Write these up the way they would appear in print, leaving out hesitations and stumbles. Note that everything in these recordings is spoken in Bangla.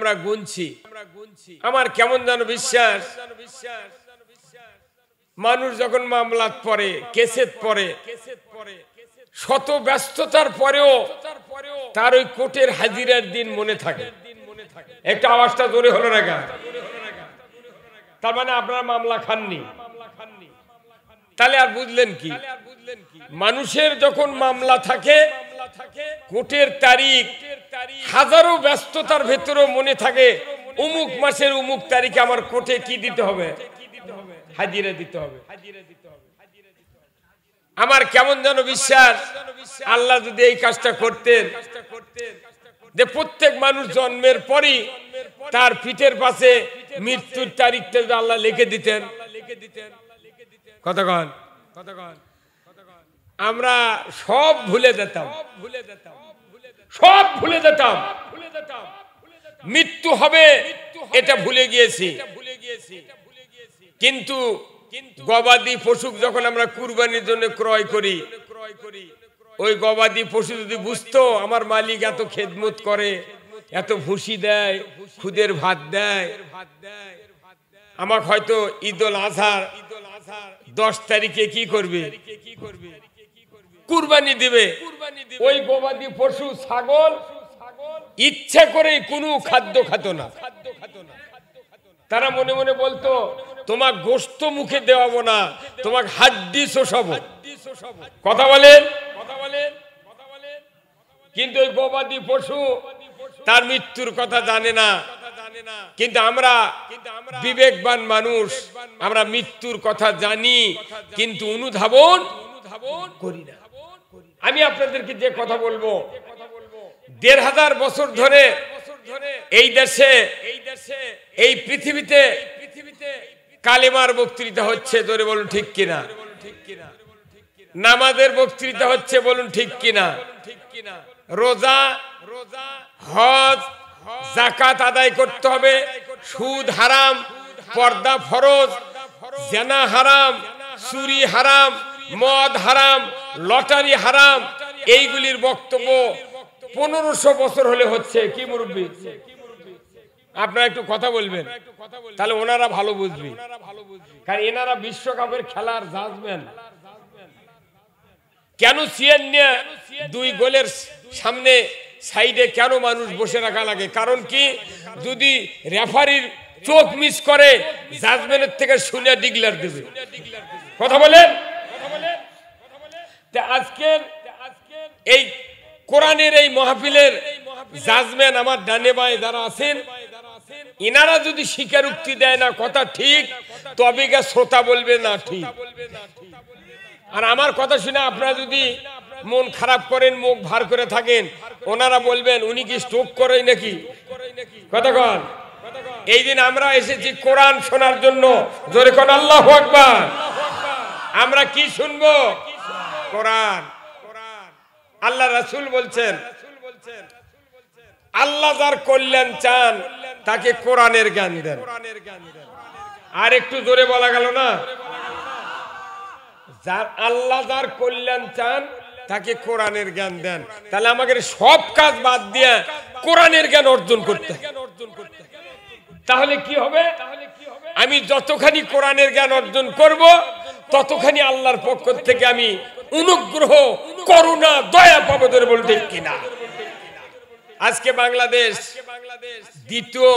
আমরা গুনছি, আমার কেমন যেন বিশ্বাস, মানুষ যখন মামলাত পড়ে, কেসেত পড়ে, শত ব্যস্ততার পরেও তার ওই কোর্টের হাজিরার দিন মনে থাকে। একটা আওয়াজটা জোরে হলো না কেন? তার মানে আপনারা মামলা খাননি। তাহলে আর বুঝলেন কি, মানুষের যখন মামলা থাকে, কোর্টের তারিখ, হাজারো ব্যস্ততার ভেতরেও মনে থাকে অমুক মাসের অমুক তারিখে আমার কোর্টে কি দিতে হবে, হাজিরা দিতে হবে। আমার কেমন যেন বিশ্বাস, আল্লাহ যদি এই কাজটা করতেন যে প্রত্যেক মানুষ জন্মের পরই তার পিঠের পাশে মৃত্যুর তারিখটা যদি আল্লাহ লিখে দিতেন, কতক্ষণ আমরা সব ভুলে যেতাম, সব ভুলে যেতাম। মৃত্যু হবে এটা ভুলে গিয়েছি। কিন্তু গবাদি পশু যখন আমরা কুরবানির জন্য ক্রয় করি, ওই গবাদি পশু যদি বুঝতো আমার মালিক এত খেদমত করে, এত ভুসি দেয়, খুদের ভাত দেয়, আমাকে হয়তো ঈদুল আজহার 10 তারিখে কি করবে, কুরবানি দিবে। ওই গবাদি পশু ছাগল ইচ্ছা করে কোনো খাদ্য খেত না। তারা মনে মনে বলতো তোমাক গোশত মুখে দেওয়াবো না, তোমাক হাড্ডি শোষাবো। কথা বলেন। কিন্তু ওই গবাদি পশু তার মৃত্যুর কথা জানে না। কিন্তু আমরা বিবেকবান মানুষ, আমরা মৃত্যুর কথা জানি কিন্তু অনুধাবন করি না। আমি আপনাদেরকে যে কথা বলবো, 1500 বছর ধরে এই দেশে, এই পৃথিবীতে কালেমার বক্তৃতা হচ্ছে, জোরে বলুন ঠিক কিনা? নামাজের বক্তৃতা হচ্ছে, বলুন ঠিক কিনা? রোজা, হজ, যাকাত আদায় করতে হবে, সুদ হারাম, পর্দা ফরজ, জেনা হারাম, চুরি হারাম, মদ হারাম, লটারি হারাম, এইগুলির বক্তব্য 1500 বছর হলে হচ্ছে। কি মুরব্বী, আপনারা একটু কথা বলবেন, তাহলে ওনারা ভালো বুঝবে। কারণ এনারা বিশ্বকাপের খেলার জাজমেন। কেন চেয়ার নিয়ে 2 গোলের সামনে সাইডে কেন মানুষ বসে রাখা লাগে? কারণ কি, যদি রেফারির চোখ মিস করে জাজমেন্টের থেকে শুনে ডিক্লেয়ার দেবে। কথা বলেন। আজকের এই কোরআনের এই মাহফিলের জাজমেন্ট আমার ডানে বাঁয়ে যারা আছেন, ইনারা যদি স্বীকারোক্তি দেয় না কথা ঠিক, তবে গা শ্রোতা বলবে না ঠিক। আর আমার কথা শুনে আপনারা যদি মন খারাপ করেন, মুখ ভার করে থাকেন, ওনারা বলবেন উনি কি স্ট্রোক করে নাকি? কতক্ষণ এই দিন আমরা এসেছি কোরআন শোনার জন্য, জোরে কোন আল্লাহু আকবার। আমরা কি শুনবো? কোরআন। আল্লাহ রাসূল বলছেন, আল্লাহ যার কল্যাণ চান তাকে কোরআনের জ্ঞান দেন। আর একটু জোরে বলা গেল না? যার আল্লাহ যার কল্যাণ চান তাকে কোরআনের জ্ঞান দেন। তাহলে আমাদের সব কাজ বাদ দিয়ে কোরআনের জ্ঞান অর্জন করতে। তাহলে কি হবে? আমি যতখানি কোরআনের জ্ঞান অর্জন করব, ততখানি আল্লাহর পক্ষ থেকে আমি অনুগ্রহ, করুণা, দয়া পাবো। ধরে বলতে কিনা? আজকে বাংলাদেশ দ্বিতীয়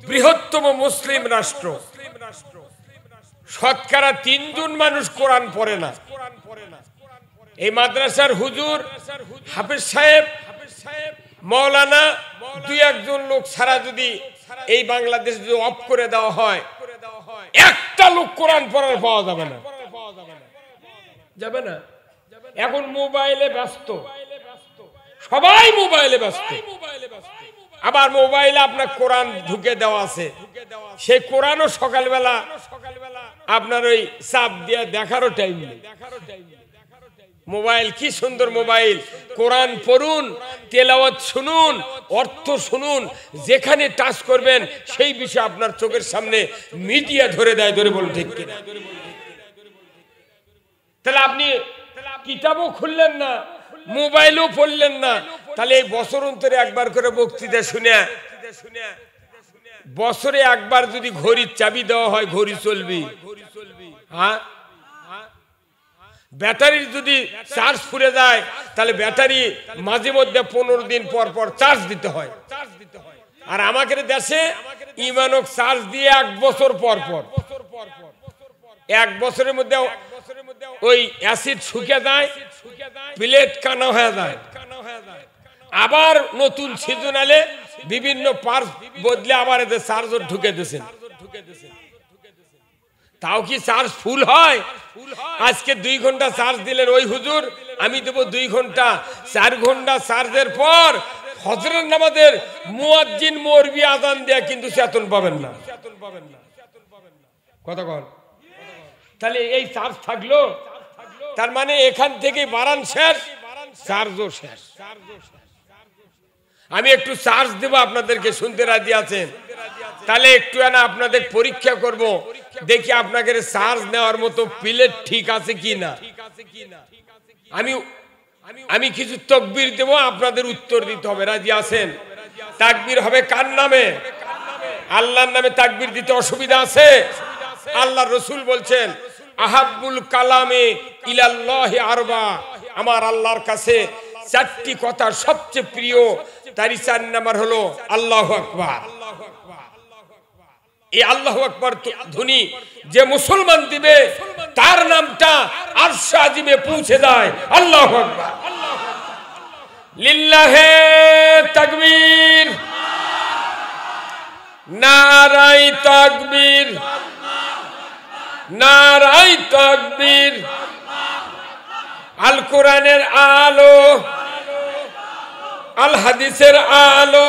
বৃহত্তম মুসলিম রাষ্ট্র। শতকরা 3 জন মানুষ কোরআন পড়ে না। এই মাদ্রাসার হুজুর, হাফেজ সাহেব, মৌলানা, 2-1 জন লোক ছাড়া যদি এই বাংলাদেশ যদি অফ করে দেওয়া হয়, একটা লোক কোরআন পড়ার পাওয়া যাবে না। যাবে না। এখন মোবাইলে ব্যস্ত, সবাই মোবাইলে ব্যস্ত। আবার মোবাইলে আপনার কোরআন ঢুকে দেওয়া আছে, সেই কোরআনও সকালবেলা আপনার ওই চাপ দিয়ে দেখারও টাইম নেই। মোবাইল কি সুন্দর মোবাইল, কোরআন পড়ুন, তেলাওয়াত শুনুন, অর্থ শুনুন, যেখানে টাচ করবেন সেই বিষয় আপনার চোখের সামনে মিডিয়া ধরে দেয়। ধরে বলুন ঠিক কিনা? তাহলে আপনি কিতাবও খুললেন না, মোবাইলও পড়লেন না, তাহলে এই বছর অন্তরে একবার করে বক্তৃতা শুনে বছরে একবার যদি ঘড়ির চাবি দেওয়া হয় ঘড়ি চলবি, হ্যাঁ? ব্যাটারির যদি চার্জ ফুরে যায় তাহলে ব্যাটারি মাঝে মধ্যে 15 দিন পর পর চার্জ দিতে হয়। আর আমাদের দেশে ইমানক চার্জ দিয়ে 1 বছর পর পর, 1 বছরের মধ্যে ওই অ্যাসিড শুকিয়ে যায়, প্লেট কানা হয়ে যায়, আবার নতুন সিজনালে বিভিন্ন পার্টস বদলে আবার এদের চার্জার ঢুকে দিয়েছেন। তাও কি চার্জ ফুল হয়? আজকে 2 ঘন্টা চার্জ দিলেন ওই হুজুর, আমি দেবো 2 ঘন্টা। 4 ঘন্টা চার্জের পর ফজরের নামাজের মুয়াজ্জিন মরবি আজান দেয়া কিন্তু চেতন পাবেন না। কথা কন, তাহলে এই চার্জ থাকলো, তার মানে এখান থেকে বাড়ান শেষ, চার্জও শেষ। আমি একটু চার্জ দেব, আপনাদেরকে শুনতে রাজি আছেন? তাহলে একটু না আপনাদের পরীক্ষা করব, দেখি আপনাদের চার্জ নেওয়ার মতো প্লেট ঠিক আছে কিনা। আমি কিছু তাকবীর দেব, আপনাদের উত্তর দিতে হবে। রাজি আছেন? তাকবীর হবে কার নামে? আল্লাহর নামে তাকবীর দিতে অসুবিধা আছে? আল্লাহর রাসূল বলছেন আহাব্বুল কালামে ইলাল্লাহি আরবা, আমার আল্লাহর কাছে 4টি কথা সবচেয়ে প্রিয়, তারই 4 নাম্বার হলো আল্লাহু আকবার। এই আল্লাহু আকবার ধ্বনি যে মুসলমান দিবে তার নামটা আরশ আজিমে পৌঁছে যায়। আল্লাহু আকবার, লিল্লাহে তাকবীর, নারায়ে তাকবীর, নারায়ে তাকবীর। আল কোরআনের আলো, আল হাদিসের আলো,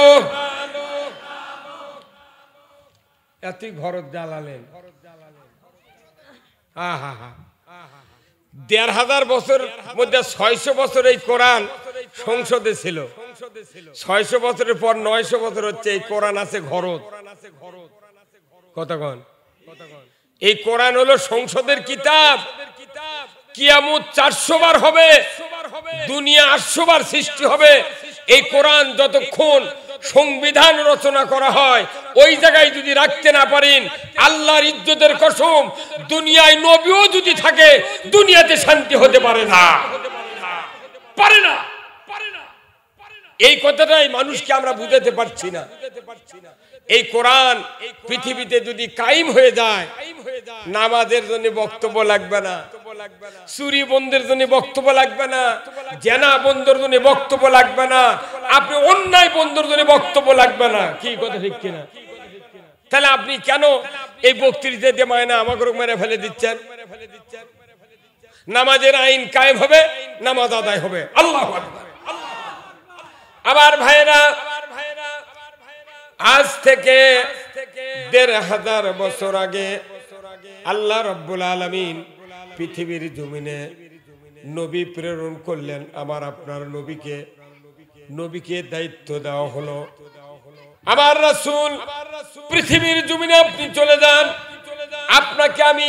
এতই ঘরত জ্বালালেন। ১,৫০০ বছর মধ্যে ৬০০ বছর এই কোরআন সংসদে ছিল, ৬০০ বছরের পর ৯০০ বছর হচ্ছে এই কোরআন আছে ঘরত। কতক্ষণ? এই কোরআন হলো সংসদের কিতাব। কিয়ামত 400 বার হবে, দুনিয়া 800 বার সৃষ্টি হবে। এই কোরআন যতক্ষণ সংবিধান রচনা করা হয় ওই জায়গায় যদি রাখতে না পারেন, আল্লাহর ইজ্জতের কসম, দুনিয়ায় নবীও যদি থাকে দুনিয়াতে শান্তি হতে পারে না, পারে না। এই কথাটাই মানুষকে আমরা বুঝাতে পারছি না। এই কোরআন পৃথিবীতে যদি কায়েম হয়ে যায়, নামাজের জন্য বক্তব্য লাগবে না, চুরি বন্ধের জন্য বক্তব্য লাগবে না, জেনা বন্ধের জন্য বক্তব্য লাগবে না, আপনি অন্যায় বন্ধের জন্য বক্তব্য লাগবে না। কি কথা ঠিক কিনা? তাহলে আপনি কেন এই বক্তৃতা দিয়ে মায়না আমাকে মেরে ফেলে দিচ্ছেন? নামাজের আইন কায়েম হবে, নামাজ আদায় হবে। আল্লাহু আকবার। আবার ভাইরা, আজ থেকে ১,৫০০ বছর আগে আল্লাহ রাব্বুল আলামিন পৃথিবীর জমিনে নবী প্রেরণ করলেন। আমার আপনার নবীকে দায়িত্ব দেওয়া হলো, আমার রাসূল পৃথিবীর জমিনে আপনি চলে যান, আপনাকে আমি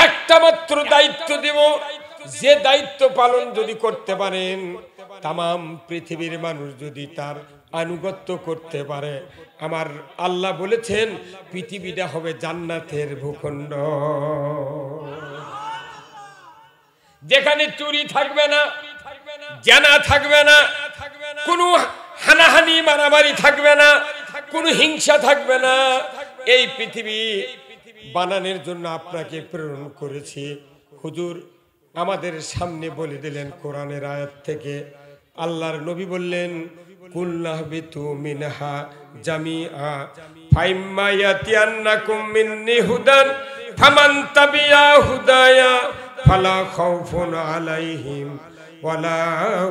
একটা মাত্র দায়িত্ব দেব, যে দায়িত্ব পালন যদি করতে পারেন, তামাম পৃথিবীর মানুষ যদি তার আনুগত্য করতে পারে, আমার আল্লাহ বলেছেন পৃথিবীটা হবে জান্নাতের ভূখণ্ড, যেখানে চুরি থাকবে না, জানা থাকবে না, কোনো হানাহানি মারামারি থাকবে না, কোনো হিংসা থাকবে না। এই পৃথিবী বানানোর জন্য আপনাকে প্রেরণ করেছি। হুজুর আমাদের সামনে বলে দিলেন কোরআনের আয়াত থেকে। আল্লাহর নবী বললেন কুল্লাহবিতু মিনহা জামিআ ফাইম্মা ইয়াতিয়ান্নাকুম মিন্নি হুদান ফামান তাবিয়া হুদায়া ফালা খাউফুন আলাইহিম ওয়ালা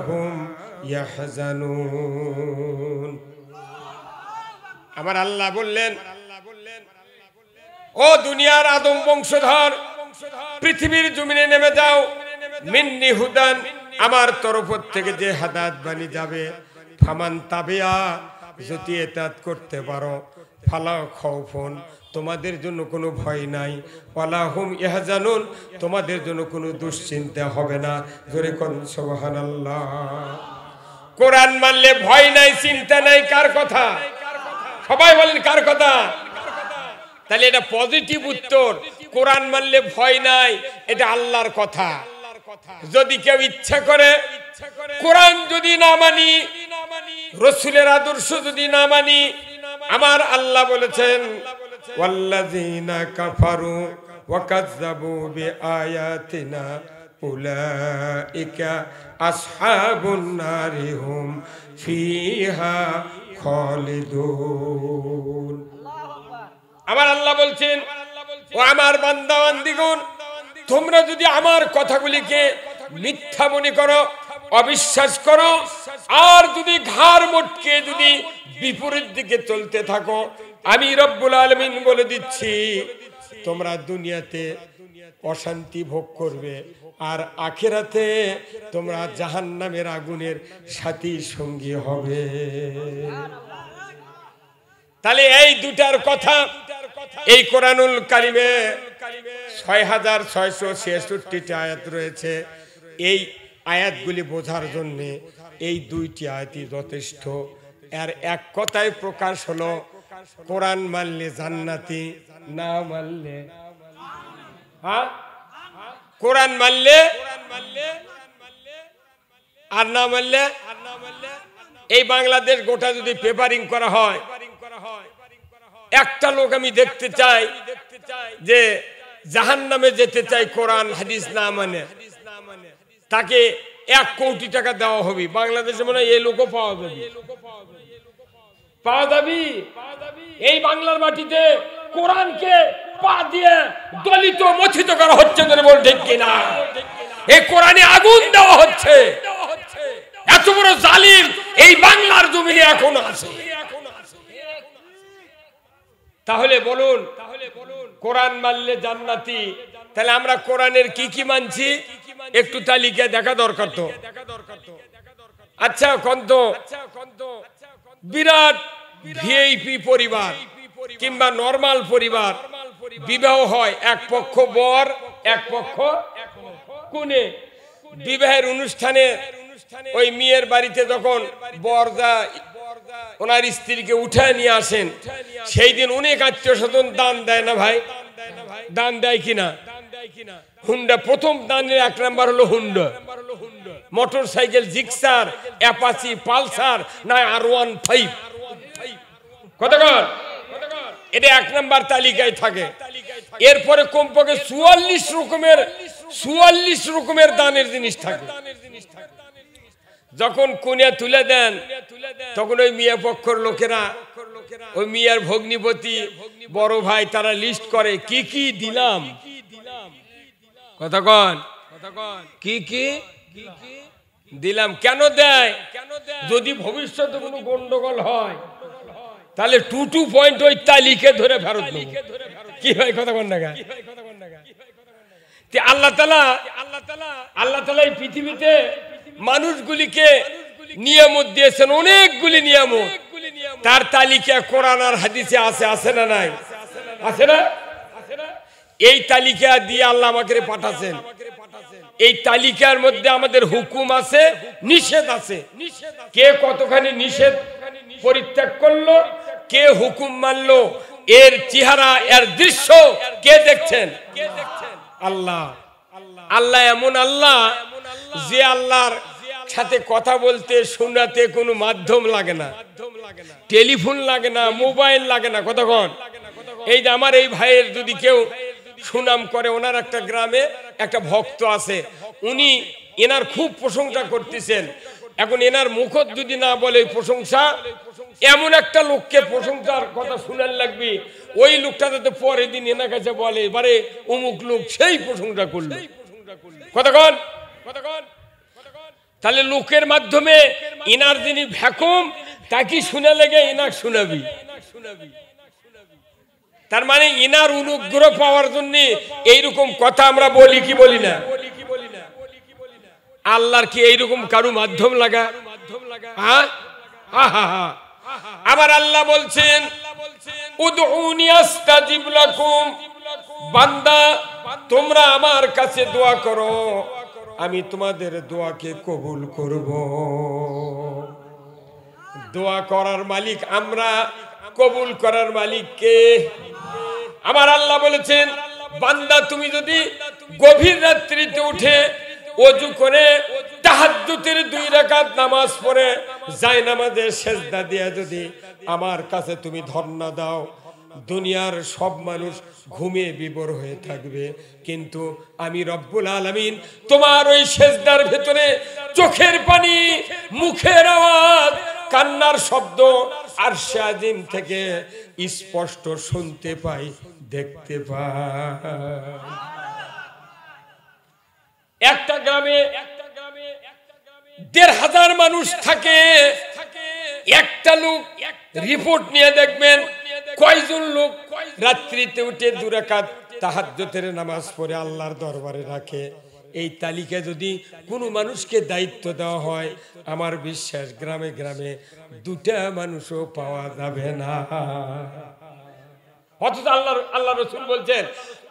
হুম ইয়াহজানুন। আমার আল্লাহ বললেন, ও দুনিয়ার আদম বংশধর, পৃথিবীর জমিনে নেমে যাও, মিন্নি হুদান, আমার তরফ থেকে যে হাদায়াত বাণী যাবে, ফামান তাবিয়া, যদি এতাত করতে পারো, ফালা খাউফুন, তোমাদের জন্য কোনো ভয় নাই, ওয়ালা হুম ইয়াহজানুন, তোমাদের জন্য কোনো দুশ্চিন্তা হবে না। জোরে কোন সুবহানাল্লাহ। কোরআন মানলে ভয় নাই, চিন্তা নাই, কার কথা? সবাই বলেন কার কথা? তাহলে এটা পজিটিভ উত্তর। কোরআন মানলে ভয় নাই, এটা আল্লাহর কথা। যদি কেউ ইচ্ছা করে কোরআন যদি না মানি, রাসূলের আদর্শ যদি না মানি, আমার আল্লাহ বলেছেন ওয়াল্লাযিনা কাফারু ওয়া কাযযাবু বিআয়াতিনা উলাইকা আসহাবুন নারি হুম ফিহা খালিদুন। আমার আল্লাহ বলছেন, ও আমার বান্দা বান্দীগণ, তোমরা যদি আমার কথাগুলিকে মিথ্যা মনে করো, অবিশ্বাস করো, আর যদি ঘাড় মটকে যদি বিপরীত দিকে চলতে থাকো, আমি রব্বুল আলামিন বলে দিচ্ছি তোমরা দুনিয়াতে অশান্তি ভোগ করবে, আর আখিরাতে তোমরা জাহান্নামের আগুনের সাথী সঙ্গী হবে। তাহলে এই দুটার কথা এই কোরআনুল কারিমে ৬৬৬৬টি আয়াত রয়েছে। এই আয়াতগুলি বোঝার জন্য এই দুইটি আয়াতই যথেষ্ট। এর এক কথায় প্রকাশ হলো কোরআন মানলে জান্নাতি, না মানলে কোরআন মানলে আর না মানলে। এই বাংলাদেশ গোটা যদি পেপারিং করা হয়, একটা লোক আমি দেখতে চাই যে জাহান্নামে যেতে চাই কোরআন হাদিস না মানে, তাকে ১ কোটি টাকা দেওয়া হবে। বাংলাদেশে মনে হয় এই লোকও পাওয়া যাবে, পাওয়া যাবে। এই বাংলার মাটিতে কোরআনকে পা দিয়ে দলিত মথিত করা হচ্ছে, বল ঠিক কিনা? এই কোরআনে আগুন দেওয়া হচ্ছে। এত বড় জালিম এই বাংলার জমিনে এখনো আছে। তাহলে বলুন, কোরআন মানলে জান্নাতি, তাহলে আমরা কোরআনের কি কি মানছি একটু তালিকা দেখা দরকার তো। আচ্ছা কন্ত বিরাট ভিআইপি পরিবার কিংবা নরমাল পরিবার, বিবাহ হয়, এক পক্ষ বর এক পক্ষ কনে। বিবাহের অনুষ্ঠানে ওই মেয়ের বাড়িতে যখন বর ওনার স্ত্রীকে উঠায় নিয়ে আসেন, সেই দিন অনেক আত্মীয় স্বজন দান দেয় না ভাই? দান দেয় কিনা? হুন্ডা প্রথম দানের ১ নাম্বার হলো Honda. Motor cycle, Gixxer, Apache, Pulsar, না R15, কতক্ষণ এটা ১ নাম্বার তালিকায় থাকে। এরপরে কমপক্ষে ৪৪ রকমের দানের জিনিস থাকে। যখন কন্যা তুলে দেন তখন ওই মিয়া পক্ষের লোকেরা, ওই মিয়ার ভগ্নিপতি, বড় ভাই, তারা লিস্ট করে কি কি দিলাম। কতক্ষণ কি কি দিলাম, কেন দেয়? যদি ভবিষ্যতে কোনো গন্ডগোল হয় তাহলে 2 পয়েন্ট ওই তালিকে ধরে ফেরত দেব। কি হয় কতক্ষণ টাকা? আল্লাহ তাআলা এই পৃথিবীতে মানুষগুলিকে নিয়ামত দিয়েছেন, অনেকগুলি নিয়ামত। তার তালিকা কোরআন আর হাদিসে আছে, আছে না নাই? আছে না? এই তালিকা দিয়ে আল্লাহ আমাকে পাঠাচ্ছেন। এই তালিকার মধ্যে আমাদের হুকুম আছে, নিষেধ আছে। কে কতখানি নিষেধ পরিত্যাগ করলো, কে হুকুম মানলো, এর চেহারা, এর দৃশ্য কে দেখছেন? আল্লাহ। আল্লাহ এমন আল্লাহ যে আল্লাহর সাথে কথা বলতে শোনাতে কোনো মাধ্যম লাগে না, টেলিফোন লাগে না, মোবাইল লাগে না। কতক্ষণ এই যে আমার এই ভাইয়ের যদি কেউ সুনাম করে, ওনার একটা গ্রামে একটা ভক্ত আছে, উনি এনার খুব প্রশংসা করতেছেন। এখন এনার মুখত যদি না বলে প্রশংসা, এমন একটা লোককে প্রশংসার কথা শুনার লাগবে, ওই লোকটা যাতে পরের দিন এনার কাছে বলে এবারে অমুক লোক সেই প্রশংসা করলো। কতক্ষণ তাহলে লোকের মাধ্যমে এনার যিনি ভ্যাকুম তাকে শুনে লেগে এনাক শুনাবি। তার মানে এনার অনুগ্রহ পাওয়ার জন্য এইরকম কথা আমরা বলি কি বলি না? আল্লাহর কি এইরকম কারু মাধ্যম লাগা? আবার আল্লাহ বলছেন উদউনি আস্তাজিব লাকুম, বান্দা তোমরা আমার কাছে দোয়া করো, আমি তোমাদের দোয়াকে কবুল করব। দোয়া করার মালিক আমরা, কবুল করার মালিক কে? আমার আল্লাহ বলেছেন, বান্দা তুমি যদি গভীর রাত্রিতে উঠে ওযু করে তাহাজ্জুদের 2 রাকাত নামাজ পড়ে জায়নামাজে সিজদা দিয়ে যদি আমার কাছে তুমি ধর্ণা দাও, দুনিয়ার সব মানুষ ঘুমিয়ে বিভোর হয়ে থাকবে, কিন্তু আমি রব্বুল আলামিন তোমার ওই সিজদার ভিতরে চোখের পানি, মুখের আওয়াজ, কান্নার শব্দ আরশে আজিম থেকে স্পষ্ট শুনতে পাই, দেখতে পাই। একটা গ্রামে ১,৫০০ মানুষ থাকে, একটা লোক রিপোর্ট নিয়ে দেখবেন কয়জন লোক রাত্রিতে উঠে 2 রাকাত তাহাজ্জুদের নামাজ পড়ে আল্লাহর দরবারে রাখে। এই তালিকা যদি কোনো মানুষকে দায়িত্ব দেওয়া হয়, আমার বিশ্বাস গ্রামে গ্রামে 2টা মানুষও পাওয়া যাবে না। অথচ আল্লাহ রাসূল বলছেন,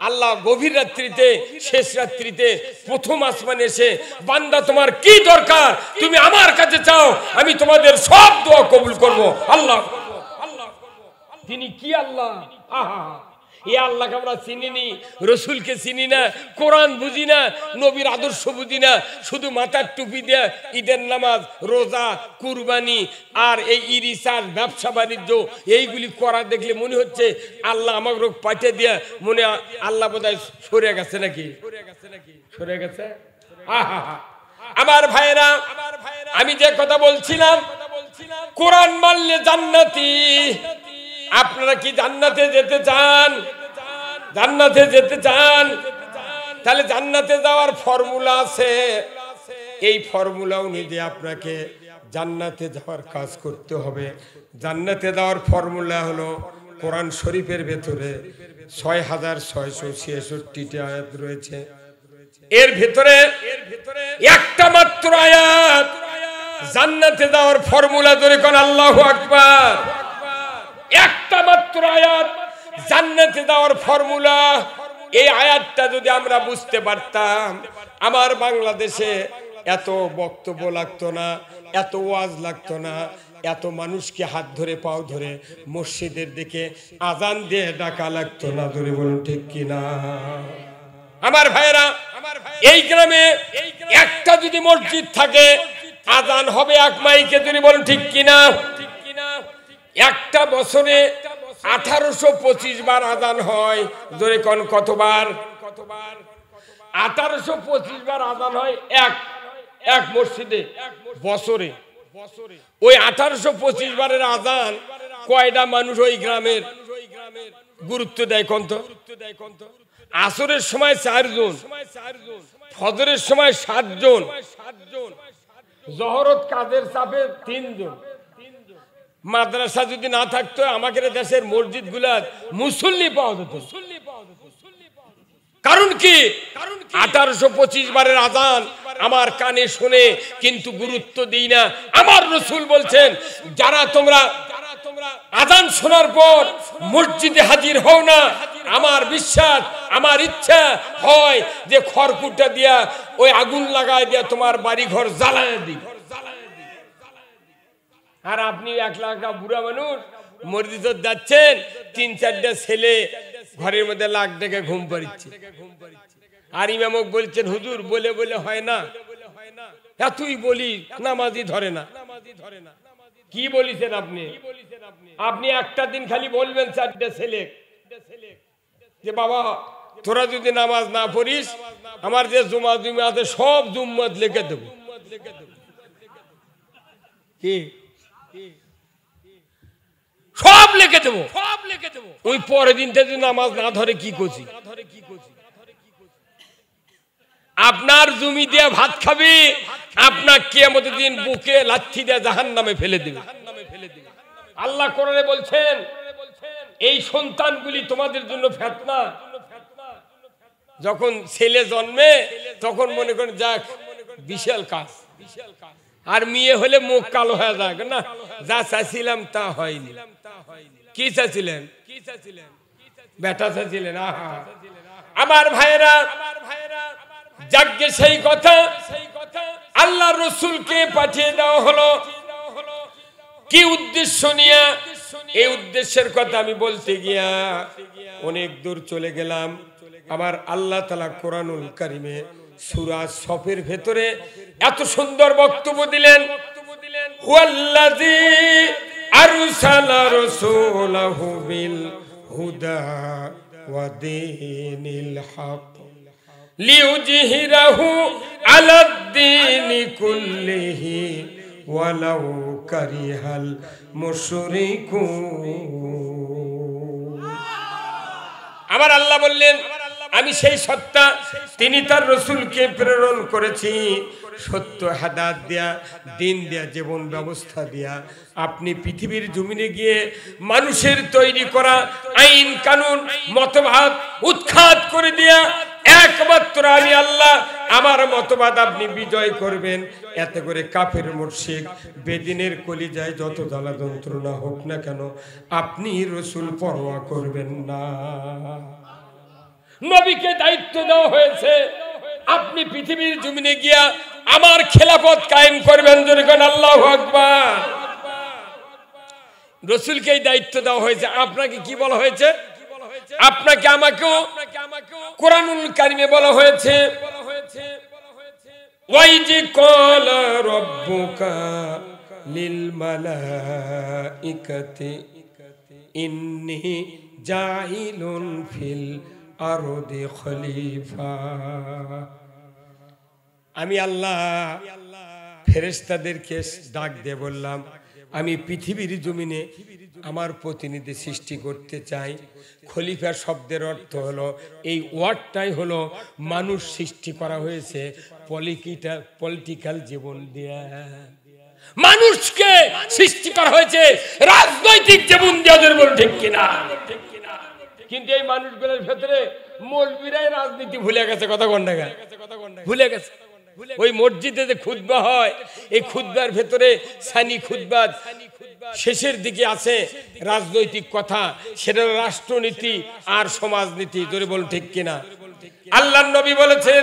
আল্লাহ গভীর রাত্রিতে, শেষ রাত্রিতে প্রথম আসমানে এসে, বান্দা তোমার কি দরকার তুমি আমার কাছে চাও, আমি তোমাদের সব দোয়া কবুল করব। আল্লাহ তিনি কি আল্লাহ? আহা, এই আল্লাহকে আমরা চিনিনি, রসুলকে চিনি না, কোরআন বুঝি না, নবীর আদর্শ বুঝি না, শুধু মাথার টুপি দিয়ে ঈদের নামাজ, রোজা, কুরবানি আর এই রিসার্চ, ব্যবসা বাণিজ্য এইগুলি করা দেখলে মনে হচ্ছে আল্লাহ আমাকে রোগ পাঠিয়ে দিয়ে মনে আল্লাহ বোধহয় সরে গেছে নাকি, সরে গেছে। আমার ভাইরা, আমি যে কথা বলছিলাম, কোরআন মানলে জান্নাতি। আপনারা কি জান্নাতে যেতে চান? জান্নাতে যেতে চান? তাহলে জান্নাতে যাওয়ার ফর্মুলা আছে। এই ফর্মুলা অনুযায়ী আপনাকে জান্নাতে যাওয়ার কাজ করতে হবে। জান্নাতে যাওয়ার ফর্মুলা হলো কোরআন শরীফের ভেতরে ৬৬৬৬টি আয়াত রয়েছে। এর ভিতরে একটা মাত্র আয়াত জান্নাতে যাওয়ার ফর্মুলা, ধরে কোন আল্লাহু আকবার। একটা মাত্র আয়াত জান্নাতে যাওয়ার ফর্মুলা। এই আয়াতটা যদি আমরা বুঝতে পারতাম, আমার বাংলাদেশে এত বক্তব্য লাগতো না, এত ওয়াজ লাগতো না, এত মানুষকে হাত ধরে পাও ধরে মসজিদের দিকে আজান দিয়ে ডাকা লাগতো না। ধরে বলুন ঠিক কিনা? আমার ভাইরা, এই গ্রামে একটা যদি মসজিদ থাকে, আজান হবে এক মাইকে। ধরে বলুন ঠিক কিনা? একটা বছরে 1825 বার আজান হয়। ধরে কোন কতবার? 1825 বার আজান হয় এক মসজিদে বছরে। ওই 1825 বারের আজান কয়টা মানুষ ওই গ্রামের গুরুত্ব দেয় কোন তো? আসরের সময় 4 জন, ফজরের সময় 7 জন, জহরত কাজের চাপে 3 জন। মাদ্রাসা যদি না থাকতো আমাদের দেশের মসজিদ গুলা মুসল্লি পাওয়া যেত। কারণ কি? 1825 বারের আজান আমার কানে শুনে কিন্তু গুরুত্ব দিই না। আমার রাসূল বলছেন, যারা তোমরা আজান শোনার পর মসজিদে হাজির হও না, আমার বিশ্বাস, আমার ইচ্ছা হয় যে খড়কুটা দিয়া ওই আগুন লাগায় দিয়া তোমার বাড়ি ঘর জ্বালায় দিই। আর আপনি একলা একলা বুড়া মানুষ মসজিদে যাচ্ছেন, 3-4টা ছেলে ঘরের মধ্যে লাখ ডেকে ঘুম পাড়িচ্ছে। আর ইমামক বলছেন, হুজুর বলে বলে হয় না, এতই বলি নামাজি ধরে না। কি বলিছেন আপনি? আপনি একটা দিন খালি বলবেন 4টা ছেলে যে বাবা তোরা যদি নামাজ না পড়িস, আমার যে জুমা জুমা আছে সব জুম্মত লিখে দেব। কি সব লিখে দেবো, সব লিখে দেবো। ওই পরের দিন যদি নামাজ না ধরে কি করছি? আপনার জমি দিয়ে ভাত খাবে, আপনার কিয়ামতের দিন বুকে লাথি দিয়ে জাহান্নামে ফেলে দেবে। আল্লাহ কোরআনে বলছেন, এই সন্তানগুলি তোমাদের জন্য ফিতনা। যখন ছেলে জন্মে তখন মনে করেন যাক বিশাল কাজ, আর মেয়ে হলে মুখ কালো হয়ে যায় না, যা চাইছিলাম তা হয়নি। কি চাইছিলেন? বেটা চাইছিলেন। আহা আমার ভাইরা, যাকে সেই কথা আল্লাহ রসুলকে পাঠিয়ে দেওয়া হলো কি উদ্দেশ্য নিয়ে? এই উদ্দেশ্যের কথা আমি বলতে গিয়া অনেক দূর চলে গেলাম। আমার আল্লাহ তাআলা কোরআনুল কারীমে সূরা সফের ভেতরে এত সুন্দর বক্তব্য দিলেন, হুয়াল্লাযী আরসালা রাসূলাহু বিল হুদা ওয়া দীনিল হক লিইউযহিরাহু আলাদ-দীনি কুল্লিহি ওয়ালাউ কারিহাল মুশরিকুন। আমার আল্লাহ বললেন, আমি সেই সত্তা, তিনি তার রাসূলকে প্রেরণ করেছি সত্য হেদায়েত দিয়া, দিন দিয়া, জীবন ব্যবস্থা দিয়া। আপনি পৃথিবীর জমিনে গিয়ে মানুষের তৈরি করা আইন কানুন মতবাদ উৎখাত করে দিয়া একমাত্র আমি আল্লাহ আমার মতবাদ আপনি বিজয় করবেন। এতে করে কাফের মুশরিক বেদিনের কলিজায় যত জ্বালা যন্ত্রণা হোক না কেন, আপনি রাসূল পরোয়া করবেন না। নবীকে দায়িত্ব দেওয়া হয়েছে, আপনি পৃথিবীর জমিনে গিয়া আমার খেলাফত কায়েম করবেন। জোরে কোন আল্লাহু আকবার। রাসূলকে এই দায়িত্ব দেওয়া হয়েছে। আপনাকে কি বলা হয়েছে? আপনাকে আমাকেও কোরআনুল কারীমে বলা হয়েছে, ওয়াইজি ক্বালা রাব্বুকা লিল মালাইকাতি ইন্নী জাইলুন ফিল আরদি খলিফা। আমি আল্লাহ ফেরেশতাদেরকে ডাক দিয়ে বললাম, আমি পৃথিবীর জমিনে আমার প্রতিনিধি সৃষ্টি করতে চাই। খলিফা শব্দের অর্থ হলো, এই ওয়ার্ডটাই হলো মানুষ সৃষ্টি করা হয়েছে পলিটিক্যাল জীবন দিয়া। মানুষকে সৃষ্টি করা হয়েছে রাজনৈতিক জীবন দিয়া। বলুন ঠিক কিনা? কিন্তু এই মানুষগুলোর ভেতরে মৌলবীরাই রাজনীতি ভুলে গেছে। কথা কোনটা ভুলে গেছে? ওই মসজিদে যে খুতবা হয়, এই খুতবার ভেতরে সানি খুতবা শেষের দিকে আছে রাজনৈতিক কথা, সেটা রাষ্ট্রনীতি আর সমাজনীতি। জোরে বলুন ঠিক কিনা? আল্লাহর নবী বলেছেন,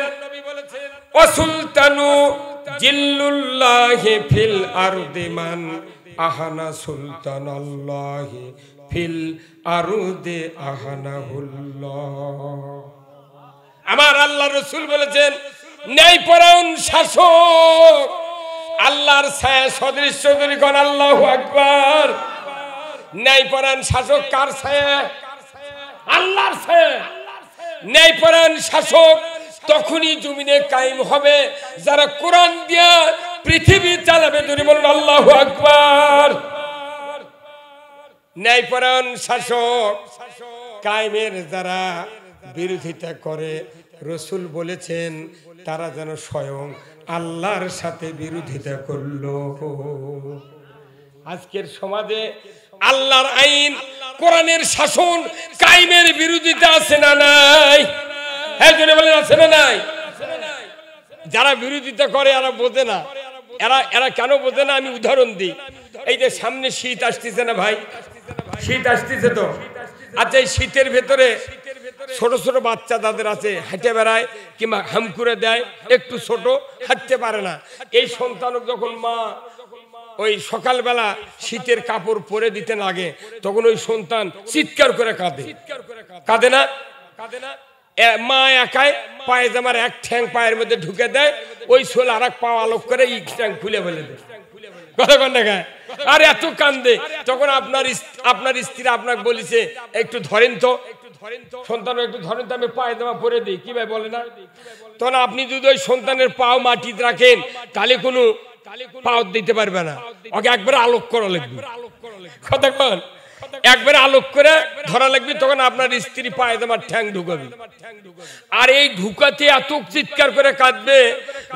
ওয়াসুলতানু জিল্লুল্লাহি ফিল আরদি মান আহানা সুলতানাল্লাহি ফিল আরদি আহানাহুল্লাহ। আমার আল্লাহর রাসূল বলেছেন, ন্যায়পরায়ণ শাসক আল্লাহর ছায়া সদৃশ্য। কোন আল্লাহু আকবার। ন্যায়পরায়ণ শাসক কার ছায়া? আল্লাহর ছায়া। ন্যায়পরায়ণ শাসক তখনই জমিনে কায়েম হবে যারা কোরআন দিয়া পৃথিবী চালাবে। ধরে বলুন আল্লাহু আকবার। ন্যায়পরায়ণ শাসক কায়েমের যারা বিরোধিতা করে, রাসূল বলেছেন তারা যেন স্বয়ং আল্লাহর সাথে বিরোধিতা করলো। আজকের সমাজে আল্লাহর আইন কোরআনের শাসন কায়েমের বিরোধিতা আছে না নাই? হ্যাঁ জোরে বলেন, আছে না নাই? যারা বিরোধিতা করে এরা বোঝে না। এরা কেন বোঝে না? আমি উদাহরণ দিই। এই যে সামনে শীত আসতেছে না ভাই, শীত আসতেছে তো। আচ্ছা, এই শীতের ভেতরে ছোট ছোট বাচ্চা যাদের আছে হেঁটে বেড়ায় কিংবা হামকুরে দেয়, একটু ছোট হাঁটতে পারে না, এই সন্তানক যখন মা ওই সকালবেলা শীতের কাপড় পরে দিতে লাগে, তখন ওই সন্তান চিৎকার করে কাঁদে। কাঁদে না? মা একাই পায়জামার এক ঠ্যাং পায়ের মধ্যে ঢুকে দেয়, ওই সোল আর এক পা আলোক করে এই ঠ্যাং খুলে ফেলে দেয়। কথা কন না গায়ে? আর এত কান্দে, তখন আপনার স্ত্রী আপনাকে বলেছে একটু ধরেন তো, সন্তান একটু ধরেন তো, আমি পায়জামা পরে দিই। কি ভাই বলে না? তখন আপনি যদি ওই সন্তানের পাও মাটিতে রাখেন, তাহলে কোনো পাও দিতে পারবে না, ওকে একবারে আলোক করা লাগবে। কথা কন? একবারে আলোক করে ধরা লাগবে, তখন আপনার স্ত্রী পায়জামার ঠ্যাং ঢুকাবে। আর এই ঢুকাতে এত চিৎকার করে কাঁদবে,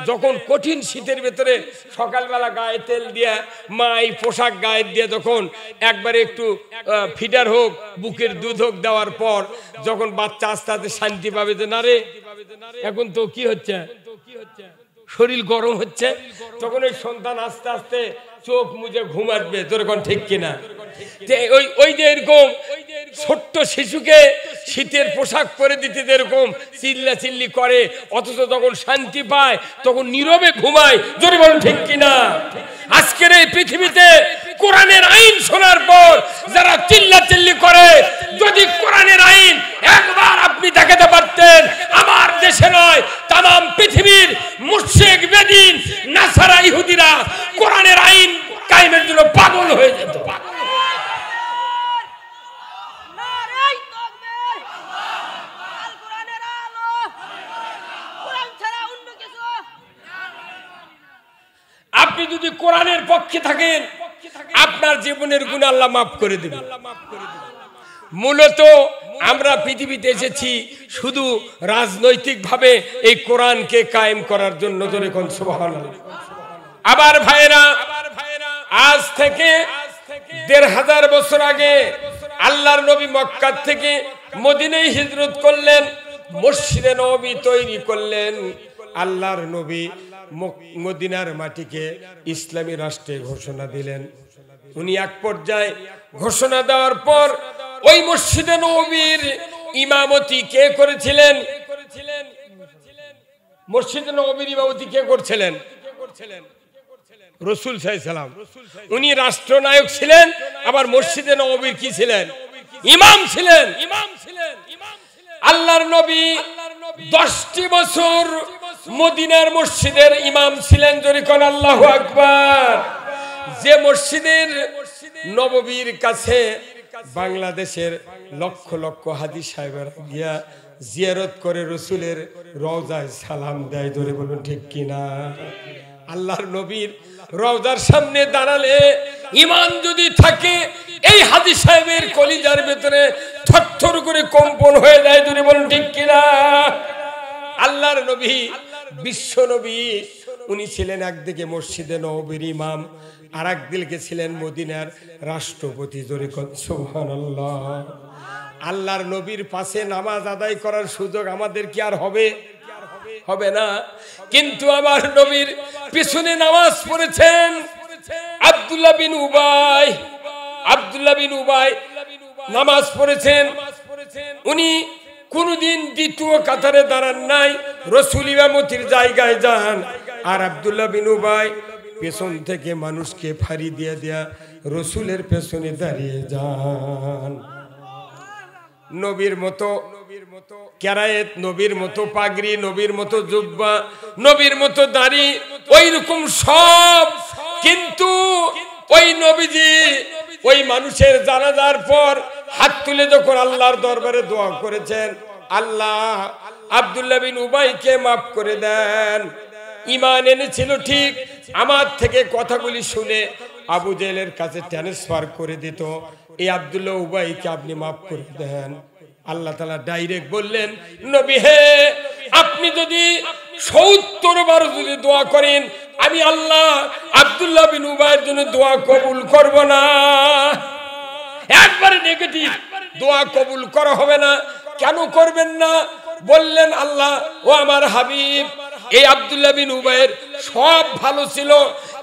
যখন কঠিন শীতের ভেতরে সকালবেলা গায়ে তেল দিয়ে মা এই পোশাক গায়ে দিয়ে যখন একবারে একটু ফিডার হোক, বুকের দুধ হোক দেওয়ার পর যখন বাচ্চা আস্তে আস্তে শান্তি পাবে যে না রে এখন তো কি হচ্ছে, শরীর গরম হচ্ছে, তখন ওই সন্তান আস্তে আস্তে চোখ মুজে ঘুম আসবে। তোর কোন ঠিক কিনা? ওই যে এরকম ছোট্ট শিশুকে শীতের পোশাক পরে দিতে যেরকম চিল্লাচিল্লি করে, অথচ যখন শান্তি পায় তখন নীরবে ঘুমায়। জোরে বলুন ঠিক কিনা? আজকের এই পৃথিবীতে কোরআনের আইন শোনার পর যারা চিল্লাচিল্লি করে, যদি কোরআনের আইন একবার আপনি দেখাতে পারতেন, আমার দেশে নয় তাম পৃথিবীর মুশরিক, বেদিন, নাসারা, ইহুদিরা কোরআনের আইন কায়েমের জন্য পাগল হয়ে যেত। আপনি যদি কোরআনের পক্ষে থাকেন, আপনার জীবনের গুনাহ আল্লাহ মাফ করে দেবেন। মূলত আমরা পৃথিবীতে এসেছি শুধু রাজনৈতিকভাবে এই কোরআনকে কায়েম করার জন্য। জোরে কোন সুবহানাল্লাহ। আবার ভাইরা, আজ থেকে ১৫০০ বছর আগে আল্লাহর নবী মক্কা থেকে মদিনায় হিজরত করলেন, মসজিদে নববী তৈরি করলেন। আল্লাহর নবী মদিনার মাটিকে ইসলামী রাষ্ট্রে ঘোষণা দিলেন। উনি এক পর্যায়ে ঘোষণা দেওয়ার পর ওই মসজিদে নববীর ইমামতি কে করেছিলেন? মসজিদে নববীর ইমামতি কে করছিলেন? রাসূল সাল্লাল্লাহু আলাইহি সাল্লাম। উনি রাষ্ট্রনায়ক ছিলেন, আবার মসজিদে নববীর কি ছিলেন? ইমাম ছিলেন। আল্লাহর নবী 10টি বছর মদিনার মসজিদের ইমাম ছিলেন। জোরে কোন আল্লাহু আকবার। যে মসজিদের নববীর কাছে বাংলাদেশের লক্ষ লক্ষ হাজি সাহেবেরা গিয়া জিয়ারত করে রাসূলের রওজায় সালাম দেয়। জোরে বলুন ঠিক কিনা? আল্লাহর নবীর রওজার সামনে দাঁড়ালে ঈমান যদি থাকে, এই হাজি সাহেবের কলিজার ভিতরে থরথর করে কম্পন হয়ে যায়। জোরে বলুন ঠিক কিনা? আল্লাহর নবী, বিশ্ব নবী, উনি ছিলেন একদিকে মসজিদে নববীর ইমাম, আর একদিকে ছিলেন মদিনার রাষ্ট্রপতি। জোরে কোন সুবহানাল্লাহ। আল্লাহর নবীর পাশে নামাজ আদায় করার সুযোগ আমাদের কি আর হবে? হবে না। কিন্তু আমার নবীর পিছনে নামাজ পড়েছেন আব্দুল্লাহ বিন উবাই। আব্দুল্লাহ বিন উবাই নামাজ পড়েছেন। উনি কোনদিন দ্বিতীয় কাতারে দাঁড়ান নাই, রাসূল ইমামতির জায়গায় যান, আর আব্দুল্লাহ বিন উবাই পেছন থেকে মানুষকে ফাড়ি দিয়ে দেয়া রাসূলের পেছনে দাঁড়িয়ে যান। নবীর মতো কেরায়েত, নবীর মতো পাগড়ি, নবীর মতো জুব্বা, নবীর মতো দাড়ি, ওই রকম সব। কিন্তু ওই নবীজি ওই মানুষের জানাজার পর হাত তুলে যখন আল্লাহর দরবারে দোয়া করেছেন, আল্লাহ আব্দুল্লাহ বিন উবাইকে মাফ করে দেন। ঈমান এনেছিল ঠিক, আমার থেকে কথাগুলি শুনে আবু জেহেলের কাছে ট্রান্সফার করে দিত, এই আব্দুল্লাহ উবাইকে আপনি মাফ করে দেন। আল্লাহ তাআলা ডাইরেক্ট বললেন, নবী হে, আপনি যদি ৭০ বার যদি দোয়া করেন, আমি আল্লাহ আব্দুল্লাহ বিন উবাইয়ের জন্য দোয়া কবুল করব না। একবারে নেগেটিভ, দোয়া কবুল করা হবে না। কেন করবেন না? বললেন, আল্লাহ ও আমার হাবিব, এই আব্দুল্লাহ বিন উবাইয়ের সব ভালো ছিল,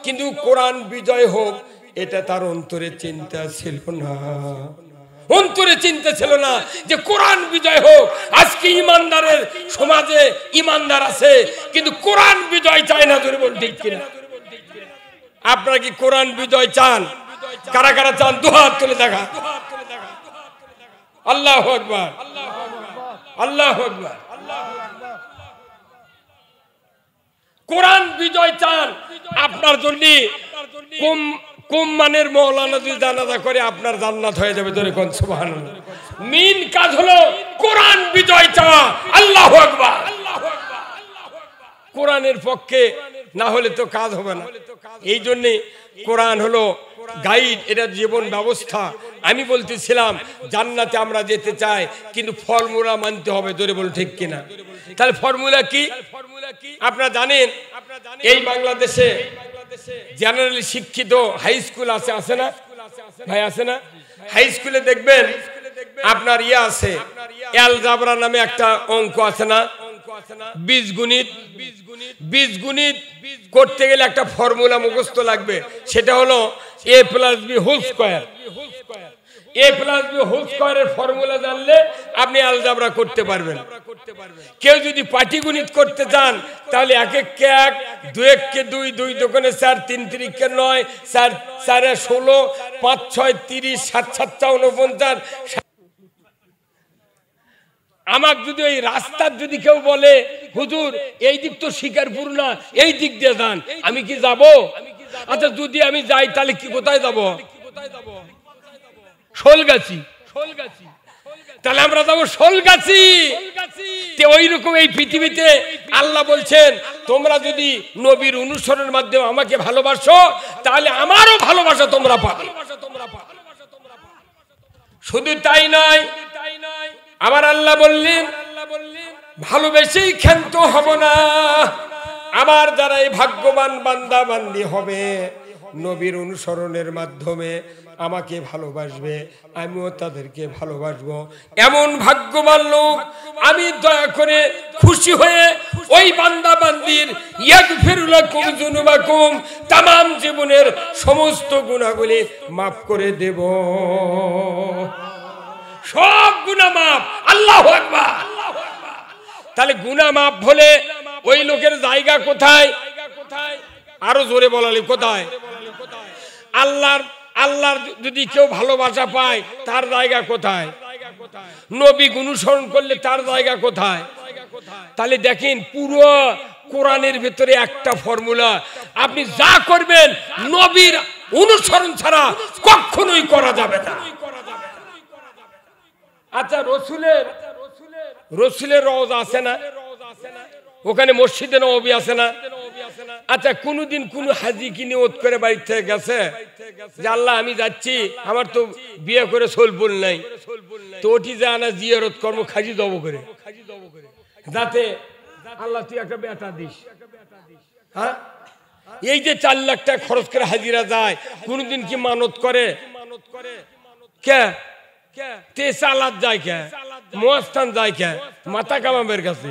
কিন্তু কোরআন বিজয় হোক এটা তার অন্তরে চিন্তা ছিল না। অন্তরে চিন্তা ছিল না যে কোরআন বিজয় হোক। আজকে ইমানদারের সমাজে ইমানদার আছে, কিন্তু কোরআন বিজয় চায় না। জোরে বলুন ঠিক কিনা? আপনারা কি কোরআন বিজয় চান? কারা কারা চান? দুহাত তুলে দেখা। আল্লাহু আকবার, আল্লাহু আকবার। কোরআন বিজয় চান, আপনার জন্য কম মানের মৌলানা যদি জানাজা করে আপনার জান্নাত হয়ে যাবে। জোরে কোন সুবহানাল্লাহ। মেইন কাজ হলো কোরআন বিজয় চাওয়া। আল্লাহু আকবার। কোরআনের পক্ষে না হলে তো কাজ হবে না। এই জন্য কোরআন হলো গাইড, এটা জীবন ব্যবস্থা। আমি বলতেছিলাম জান্নাতে আমরা যেতে চাই, কিন্তু ফর্মুলা মানতে হবে। জোরে বলুন ঠিক কিনা? তাহলে ফর্মুলা কি? আপনারা জানেন এই বাংলাদেশে জেনারেলি শিক্ষিত হাই স্কুল আছে না ভাই? আছে না? হাই স্কুলে দেখবেন আপনার ইয়ে আছে, অ্যালজাবরা নামে একটা অঙ্ক আছে না, বীজগণিত। বীজগণিত করতে গেলে একটা ফর্মুলা মুখস্থ লাগবে, সেটা হলো a + b whole square. a + b whole স্কয়ারের ফর্মুলা জানলে আপনি আলজাবরা করতে পারবেন। কেউ যদি পাটিগণিত করতে চান তাহলে 1 1 1 2 1 কে 2 2 দোকানে 4 3 3 কে 9 4 4 16 5 6 30 7 7 49। আমাকে যদি ওই রাস্তার যদি কেউ বলে হুজুর এই দিক তো শিকারপুর না, এই দিক দিয়ে যান, আমি কি যাব? আচ্ছা যদি আমি যাই তাহলে কি কোথায় যাব? শোলগাছি। তাহলে আমরা যাবো শোলগাছি। ওই রকম এই পৃথিবীতে আল্লাহ বলছেন তোমরা যদি নবীর অনুসরণের মাধ্যমে আমাকে ভালোবাসো তাহলে আমারও ভালোবাসা তোমরা পাবে। শুধু তাই নয়, আমার আল্লাহ বললেন ভালোবেসেই ক্ষান্ত হব না। আমার যারা এই ভাগ্যবান বান্দা বান্দি হবে নবীর অনুসরণের মাধ্যমে আমাকে ভালোবাসবে, আমিও তাদেরকে ভালোবাসবো। এমন ভাগ্যবান লোক আমি দয়া করে খুশি হয়ে ওই বান্দা বান্দির ইয়াগফিরু লাকুম যুনুবাকুম তামাম জীবনের সমস্ত গুনাহগুলি মাফ করে দেব। সব গুনাহ মাফ। আল্লাহু আকবার। তাহলে গুনাহ মাফ হলে ওই লোকের জায়গা কোথায়? আরো জোরে বলালি কোথায়? আল্লাহর যদি কেউ ভালোবাসা পায় তার জায়গা কোথায়? নবী অনুসরণ করলে তার জায়গা কোথায়? তাহলে দেখেন পুরো কোরআনের ভিতরে একটা ফর্মুলা, আপনি যা করবেন নবীর অনুসরণ ছাড়া কখনোই করা যাবে না। আচ্ছা রসুলের রওজা আছে না? ওখানে মসজিদে নববী আছে না? আচ্ছা কোনদিন কোন হাজি কি নিয়ত করে বাড়ি থেকে গেছে যে আল্লাহ আমি যাচ্ছি, আমার তো বিয়ে করে সোলপুল নাই, তো ওটি যা না জিয়ারত কর্ম খাজি দেবো করে, যাতে আল্লাহ তুই একটা বেটা দিস। হ্যাঁ, এই যে 4 লাখ টাকা খরচ করে হাজিরা যায়, কোনদিন কি মানত করে? কে তেসালাত যায় কে? মোয়াস্তান যায় কে? মাথা কামাবের কাছে,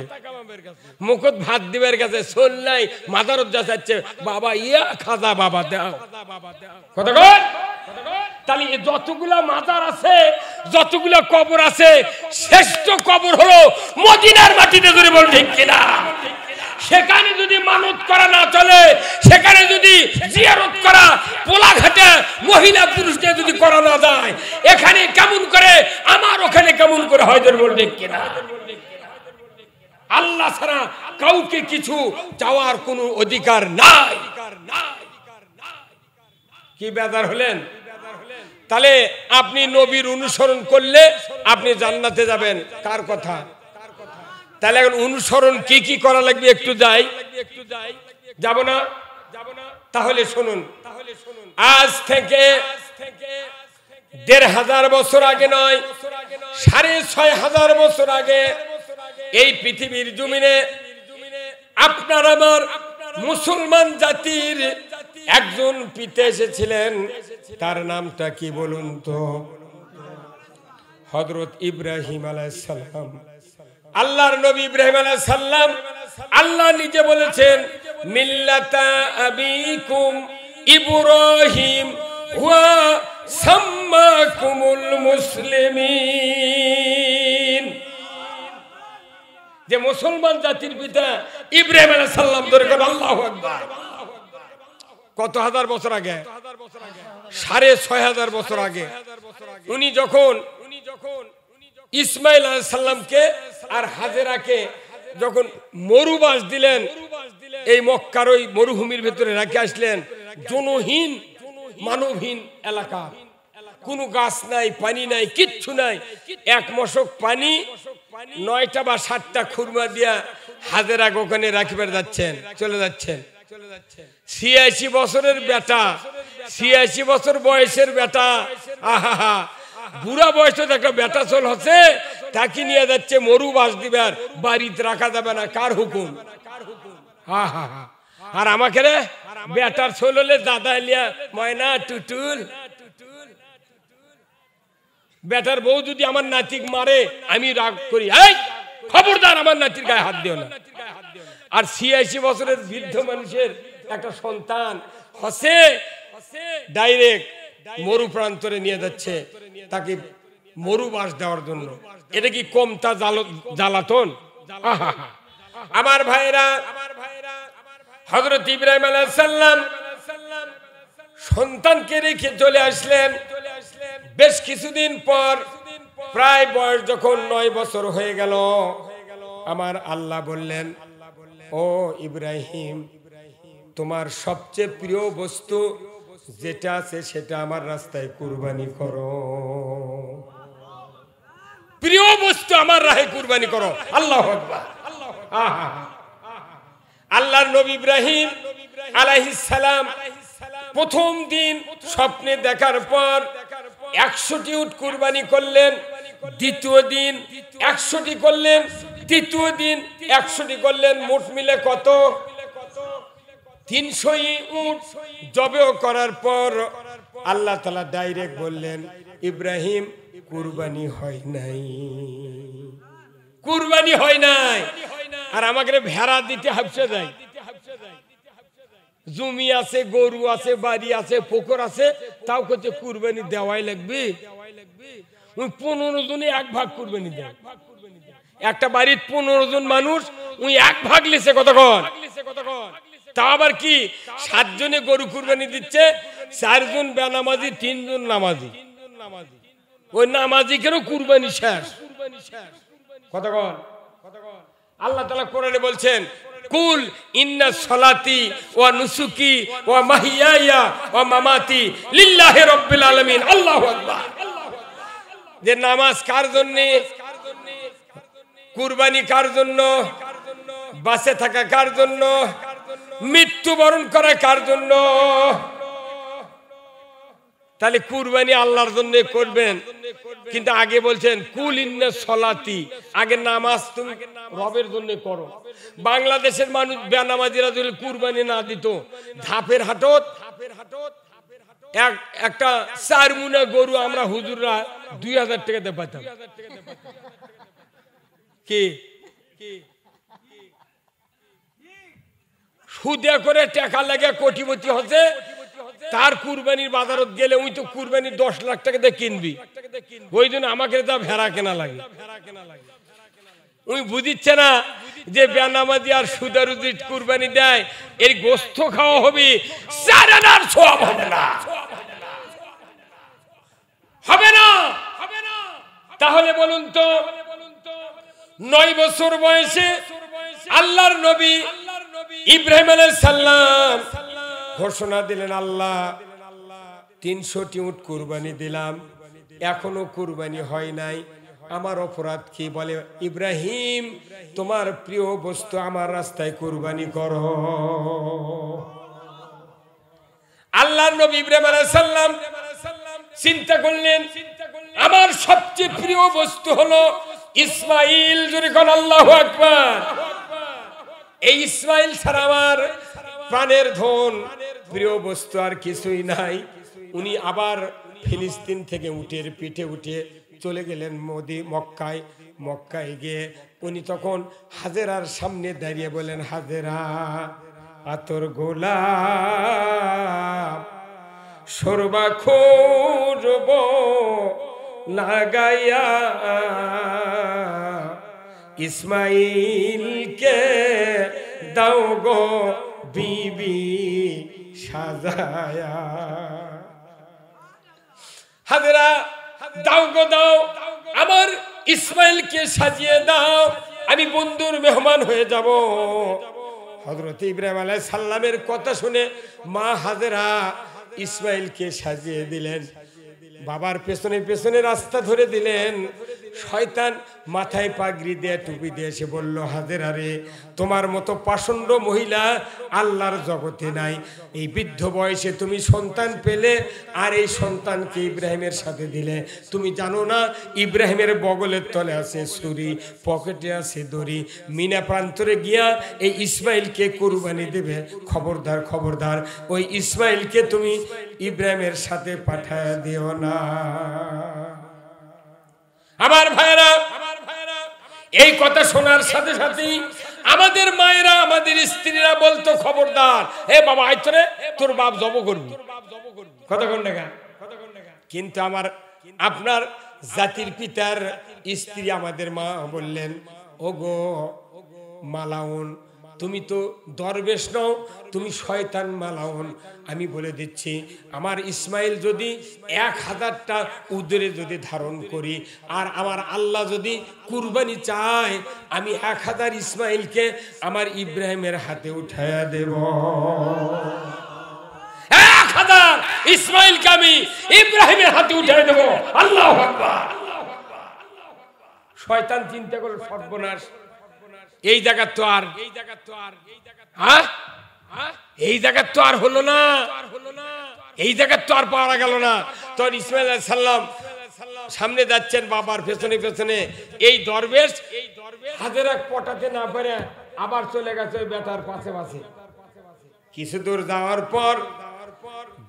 মুখত ভাত দিবের কাছে, সোল নাই মাথার যাচ্ছে বাবা ইয়া খাজা বাবা দাও কথা কর। তাহলে যতগুলা মাজার আছে, যতগুলা কবর আছে, শ্রেষ্ঠ কবর হলো মদিনার মাটিতে, যদি বল ঠিক কিনা? সেখানে যদি মানত করা না চলে, সেখানে যদি জিয়ারত করা পোলাঘাটে মহিলা পুরুষকে যদি করা না যায়, এখানে কেমন করে আমার ওখানে কেমন করে হয়, যদি বল ঠিক কিনা? আল্লাহ ছাড়া কাউকে কিছু চাওয়ার কোনো অধিকার নাই। কি বেজার হলেন? তাহলে আপনি নবীর অনুসরণ করলে আপনি জান্নাতে যাবেন। কার কথা? তাহলে এখন অনুসরণ কি কি করা লাগবে একটু যাই, যাব না? তাহলে শুনুন, আজ থেকে 1500 বছর আগে নয়, 6500 বছর আগে এই পৃথিবীর জমিনে আপনার আমার মুসলমান জাতির একজন পিতা এসেছিলেন। তার নামটা কি বলুন তো? হযরত ইব্রাহিম আলাইহিস সালাম। আল্লাহর নবী ইব্রাহিম আলাইহিস সালাম, আল্লাহ নিজে বলেছেন মিল্লাতা আবিকুম ইব্রাহিম ওয়া সাম্মাকুমুল মুসলিমিন। যে মুসলমান জাতির পিতা ইব্রাহিম আলাইহিস সালাম, ধরে কোন আল্লাহু আকবার। কত হাজার বছর আগে? 6500 বছর আগে। উনি যখন ইসমাইল আলাইহিস সালামকে আর হাজেরাকে যখন মরুবাস দিলেন, এই মক্কার ওই মরুভূমির ভিতরে রেখে আসলেন, জনহীন মানবহীন এলাকা, কোনো গাছ নাই, পানি নাই, কিচ্ছু নাই। 1 মশক পানি 9টা বা 7টা খুরমা দিয়া হাজেরা ওখানে রাখিবার যাচ্ছেন, চলে যাচ্ছেন। 86 বছরের বেটা, 86 বছর বয়সের বেটা, আহা বুড়া বয়সে একটা বেটা চল হচ্ছে, তাকে নিয়ে যাচ্ছে মরুবাস দিবার, বাড়িতে রাখা যাবে না। কার হুকুম? আর আমাকে রে বেটার চল হলে দাদা লিয়া ময়না টুটুল। বেটার বউ যদি আমার নাতিক মারে আমি রাগ করি, এই খবরদার আমার নাতির গায়ে হাত দিও না। আর 86 বছরের বৃদ্ধ মানুষের একটা সন্তান হসে, ডাইরেক্ট মরু প্রান্তরে নিয়ে যাচ্ছে, তাকে মরুবাস দেওয়ার জন্য। এটা কি কমতা জ্বালাতন? আমার ভাইরা, হযরত ইব্রাহিম আলাইহিস সালাম সন্তানকে রেখে চলে আসলেন। বেশ কিছুদিন পর, প্রায় বয়স যখন 9 বছর হয়ে গেল, আমার আল্লাহ বললেন, ও ইব্রাহিম, তোমার সবচেয়ে প্রিয় বস্তু যেটা আছে সেটা আমার রাস্তায় কুরবানি করো। প্রিয় বস্তু আমার রাহে কুরবানি করো। আল্লাহু আকবার। আল্লাহর নবী ইব্রাহিম আলাইহিস সালাম প্রথম দিন স্বপ্নে দেখার পর 100টি উট কুরবানি করলেন। দ্বিতীয় দিন 100টি করলেন, তৃতীয় দিন 100টি করলেন। মোট মিলে কত? 300 উট জবেহ করার পর আল্লাহ তাআলা ডাইরেক্ট বললেন, ইব্রাহিম কুরবানি হয় নাই, কুরবানি হয় নাই। আর আমাকে ভেড়া দিতে হাবসে যায়। জমি আছে, গরু আছে, বাড়ি আছে, পুকুর আছে, তাও করতে কুরবানি দেওয়াই লাগবে। ওই 15 জনে 1 ভাগ কুরবানি দেয়। একটা বাড়ির 15 জন মানুষ, ওই 1 ভাগ লিছে কতক্ষণ? তা আবার কি 7 জনে গরু কুরবানি দিচ্ছে, 4 জন বেনামাজি, 3 জন নামাজি। ওই নামাজি কেন কুরবানি শেষ? কতক্ষণ? আল্লাহ তাআলা কোরআনে বলছেন, কুল ইন্না সলাতি ওয়া নুসুকি ওয়া মাহিয়ায়া ওয়া মামাতি লিল্লাহি রাব্বিল আলামিন। আল্লাহু আকবার। যে নামাজ কার জন্য, কুরবানি কার জন্য, বাঁচে থাকা কার জন্য, মৃত্যুবরণ করা কার জন্য? তাহলে কুরবানি আল্লাহর জন্য করবেন। কিন্তু আগে বলছেন কুল ইন্না সলাতি, আগে নামাজ তুমি রবের জন্য করো। বাংলাদেশের মানুষ বেনামাজিরা যদি কুরবানি না দিত, ধাপের হাটত একটা 4 মুনা গরু আমরা হুজুররা 2000 টাকাতে পাইতাম। কি সুদে করে টাকা লাগে কোটিপতি হচ্ছে, তার কুরবানির বাজারত গেলে ওই তো কুরবানি 10 লাখ টাকা দিয়ে কিনবি। ওই জন্য আমাকে তা ভেড়া কেনা লাগে। ওই বুঝিচ্ছে না যে বেনামাজি আর সুদারুদি কুরবানি দেয়, এর গোস্ত খাওয়া হবে, চারানার সওয়াব হবে না, হবে না। তাহলে বলুন তো, 9 বছর বয়সে আল্লাহর নবী ইব্রাহিম আলাইহিস সালাম ঘোষণা দিলেন, আল্লাহ 300টি উট কুরবানি দিলাম, এখনো কুরবানি হয় নাই, আমার অপরাধ কি? বলে, ইব্রাহিম তোমার প্রিয় বস্তু আমার রাস্তায় কুরবানি করো। আল্লাহর নবী ইব্রাহিম আলাইহিস সালাম চিন্তা করলেন, আমার সবচেয়ে প্রিয় বস্তু হলো ইসমাইল। জোরে কোন আল্লাহু আকবার। এই ইসমাইল ছাড়া আমার প্রাণের ধন, প্রিয় বস্তু আর কিছুই নাই। উনি আবার ফিলিস্তিন থেকে উটের পিঠে উঠে চলে গেলেন মক্কায়। মক্কায় গিয়ে উনি তখন হাজেরার সামনে দাঁড়িয়ে বলেন, হাজেরা আতর গোলাপ সরবা খুরব লাগাইয়া ইসমাইলকে দাও গো বিবি সাজায়া। হাজেরা দাও গো দাও, আমার ইসমাইলকে সাজিয়ে দাও, আমি বন্ধুর মেহমান হয়ে যাব। হযরত ইব্রাহিম আলাইহিস সালামের কথা শুনে মা হাজেরা ইসমাইলকে সাজিয়ে দিলেন। বাবার পেছনে পেছনে রাস্তা ধরে দিলেন। শয়তান মাথায় পাগড়ি দিয়ে টুপি দিয়ে এসে বলল, হাজেরা রে, তোমার মতো পাষণ্ড মহিলা আল্লাহর জগতে নাই। এই বৃদ্ধ বয়সে তুমি সন্তান পেলে, আর এই সন্তানকে ইব্রাহিমের সাথে দিলে। তুমি জানো না ইব্রাহিমের বগলের তলে আছে ছুরি, পকেটে আছে দড়ি। মিনা প্রান্তরে গিয়া এই ইসমাইলকে কুরবানি দেবে। খবরদার খবরদার, ওই ইসমাইলকে তুমি ইব্রাহিমের সাথে পাঠায় দিও না। আমার ভাইরা, এই কথা শোনার সাথে সাথেই আমাদের মায়েরা, আমাদের স্ত্রীরা বলতো, খবরদার, হে বাবা আইতরে, তোর বাপ জব করবি। কতক্ষণ টাকা? কিন্তু আমার আপনার জাতির পিতার স্ত্রী আমাদের মা বললেন, ওগো মালাউন, তুমি তো দরবেশ নও, তুমি শয়তান মালাউন। আমি বলে দিচ্ছি, আমার ইসমাইল যদি 1000টা উদরে যদি ধারণ করি, আর আমার আল্লাহ যদি কুরবানি চায়, আমি 1000 ইসমাইলকে আমার ইব্রাহিমের হাতে উঠাইয়া দেব। 1000 ইসমাইলকে আমি ইব্রাহিমের হাতে উঠাইয়া দেব। আল্লাহু আকবার। শয়তান চিন্তা করে সর্বনাশ, এই জায়গা তো আর এই জায়গা তো আর হলো না, এই জায়গা তো আর পাওয়া গেল না। তখন ইসমাইল আলাইহিস সালাম সামনে যাচ্ছেন, বাবার পেছনে পেছনে। এই দরবেশ হাজেরা পটাতে না পারে আবার চলে গেছে ওই বেটার পাশে পাশে। কিছু দূর যাওয়ার পর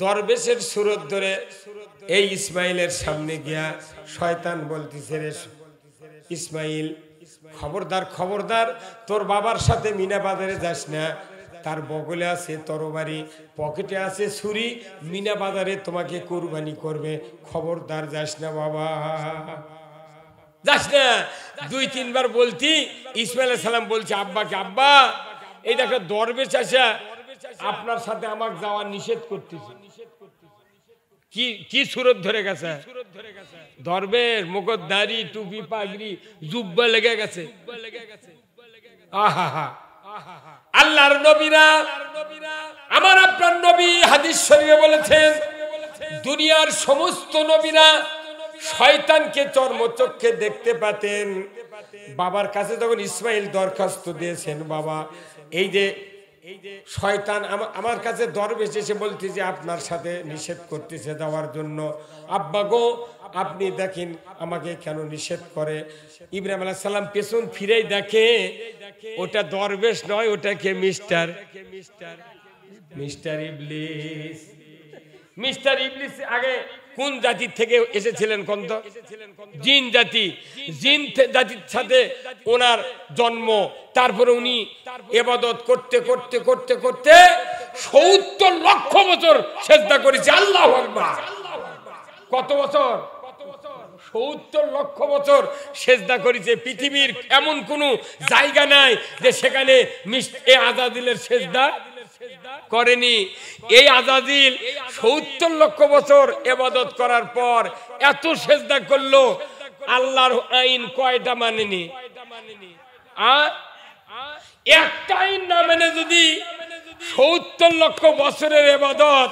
দরবেশের সুরত ধরে এই ইসমাইলের সামনে গিয়া শয়তান বলতেছে, রে ইসমাইল, খবরদার খবরদার, তোর বাবার সাথে মিনা বাজারে যাস না। তার বগলে আছে তরবারি, পকেটে আছে ছুরি, মিনা বাজারে তোমাকে কুরবানি করবে, খবরদার যাস না বাবা, যাস না। 2-3 বার বলতি ইসমাইল আলাইহিস সালাম বলছে আব্বাকে, আব্বা এই দেখো দরবেশ আসা আপনার সাথে আমাকে যাওয়া নিষেধ করতেছে। কি কি সুরত ধরে গেছে, দরবেশ মুখত দাড়ি টুপি পাগড়ি জুব্বা লেগে গেছে। আহা, আল্লাহর নবীরা, আমার আপনার নবী হাদিস শরীফে বলেছেন, দুনিয়ার সমস্ত নবীরা শয়তানকে চর্মচক্ষে দেখতে পেতেন। বাবার কাছে যখন ইসমাইল দরখাস্ত দিয়েছেন, বাবা এই যে শয়তান আমার কাছে দরবেশ এসে বলতে যে আপনার সাথে নিষেধ করতেছে যাওয়ার জন্য, আব্বা গো আপনি দেখেন আমাকে কেন নিষেধ করে। ইব্রাহিম আলাইহিস সালাম পেছন ফিরেই দেখে ওটা দরবেশ নয়, ওটাকে মিস্টার ইবলিস। মিস্টার ইবলিস আগে কোন জাতি থেকে এসেছিলেন কোন তো? জিন জাতি। জিন জাতির সাথে ওনার জন্ম। তারপরে উনি ইবাদত করতে করতে করতে করতে 70 লক্ষ বছর সিজদা করেছে। আল্লাহু আকবার। কত বছর? 70 লক্ষ বছর সিজদা করেছে। পৃথিবীর এমন কোন জায়গা নাই যে সেখানে আজাজিলের সিজদা করেনি। এই আজাজিল 70 লক্ষ বছর ইবাদত করার পর এত সিজদা করলো, আল্লাহর আইন কয়টা মানেনি? একটা আইন না মেনে যদি 70 লক্ষ বছরের ইবাদত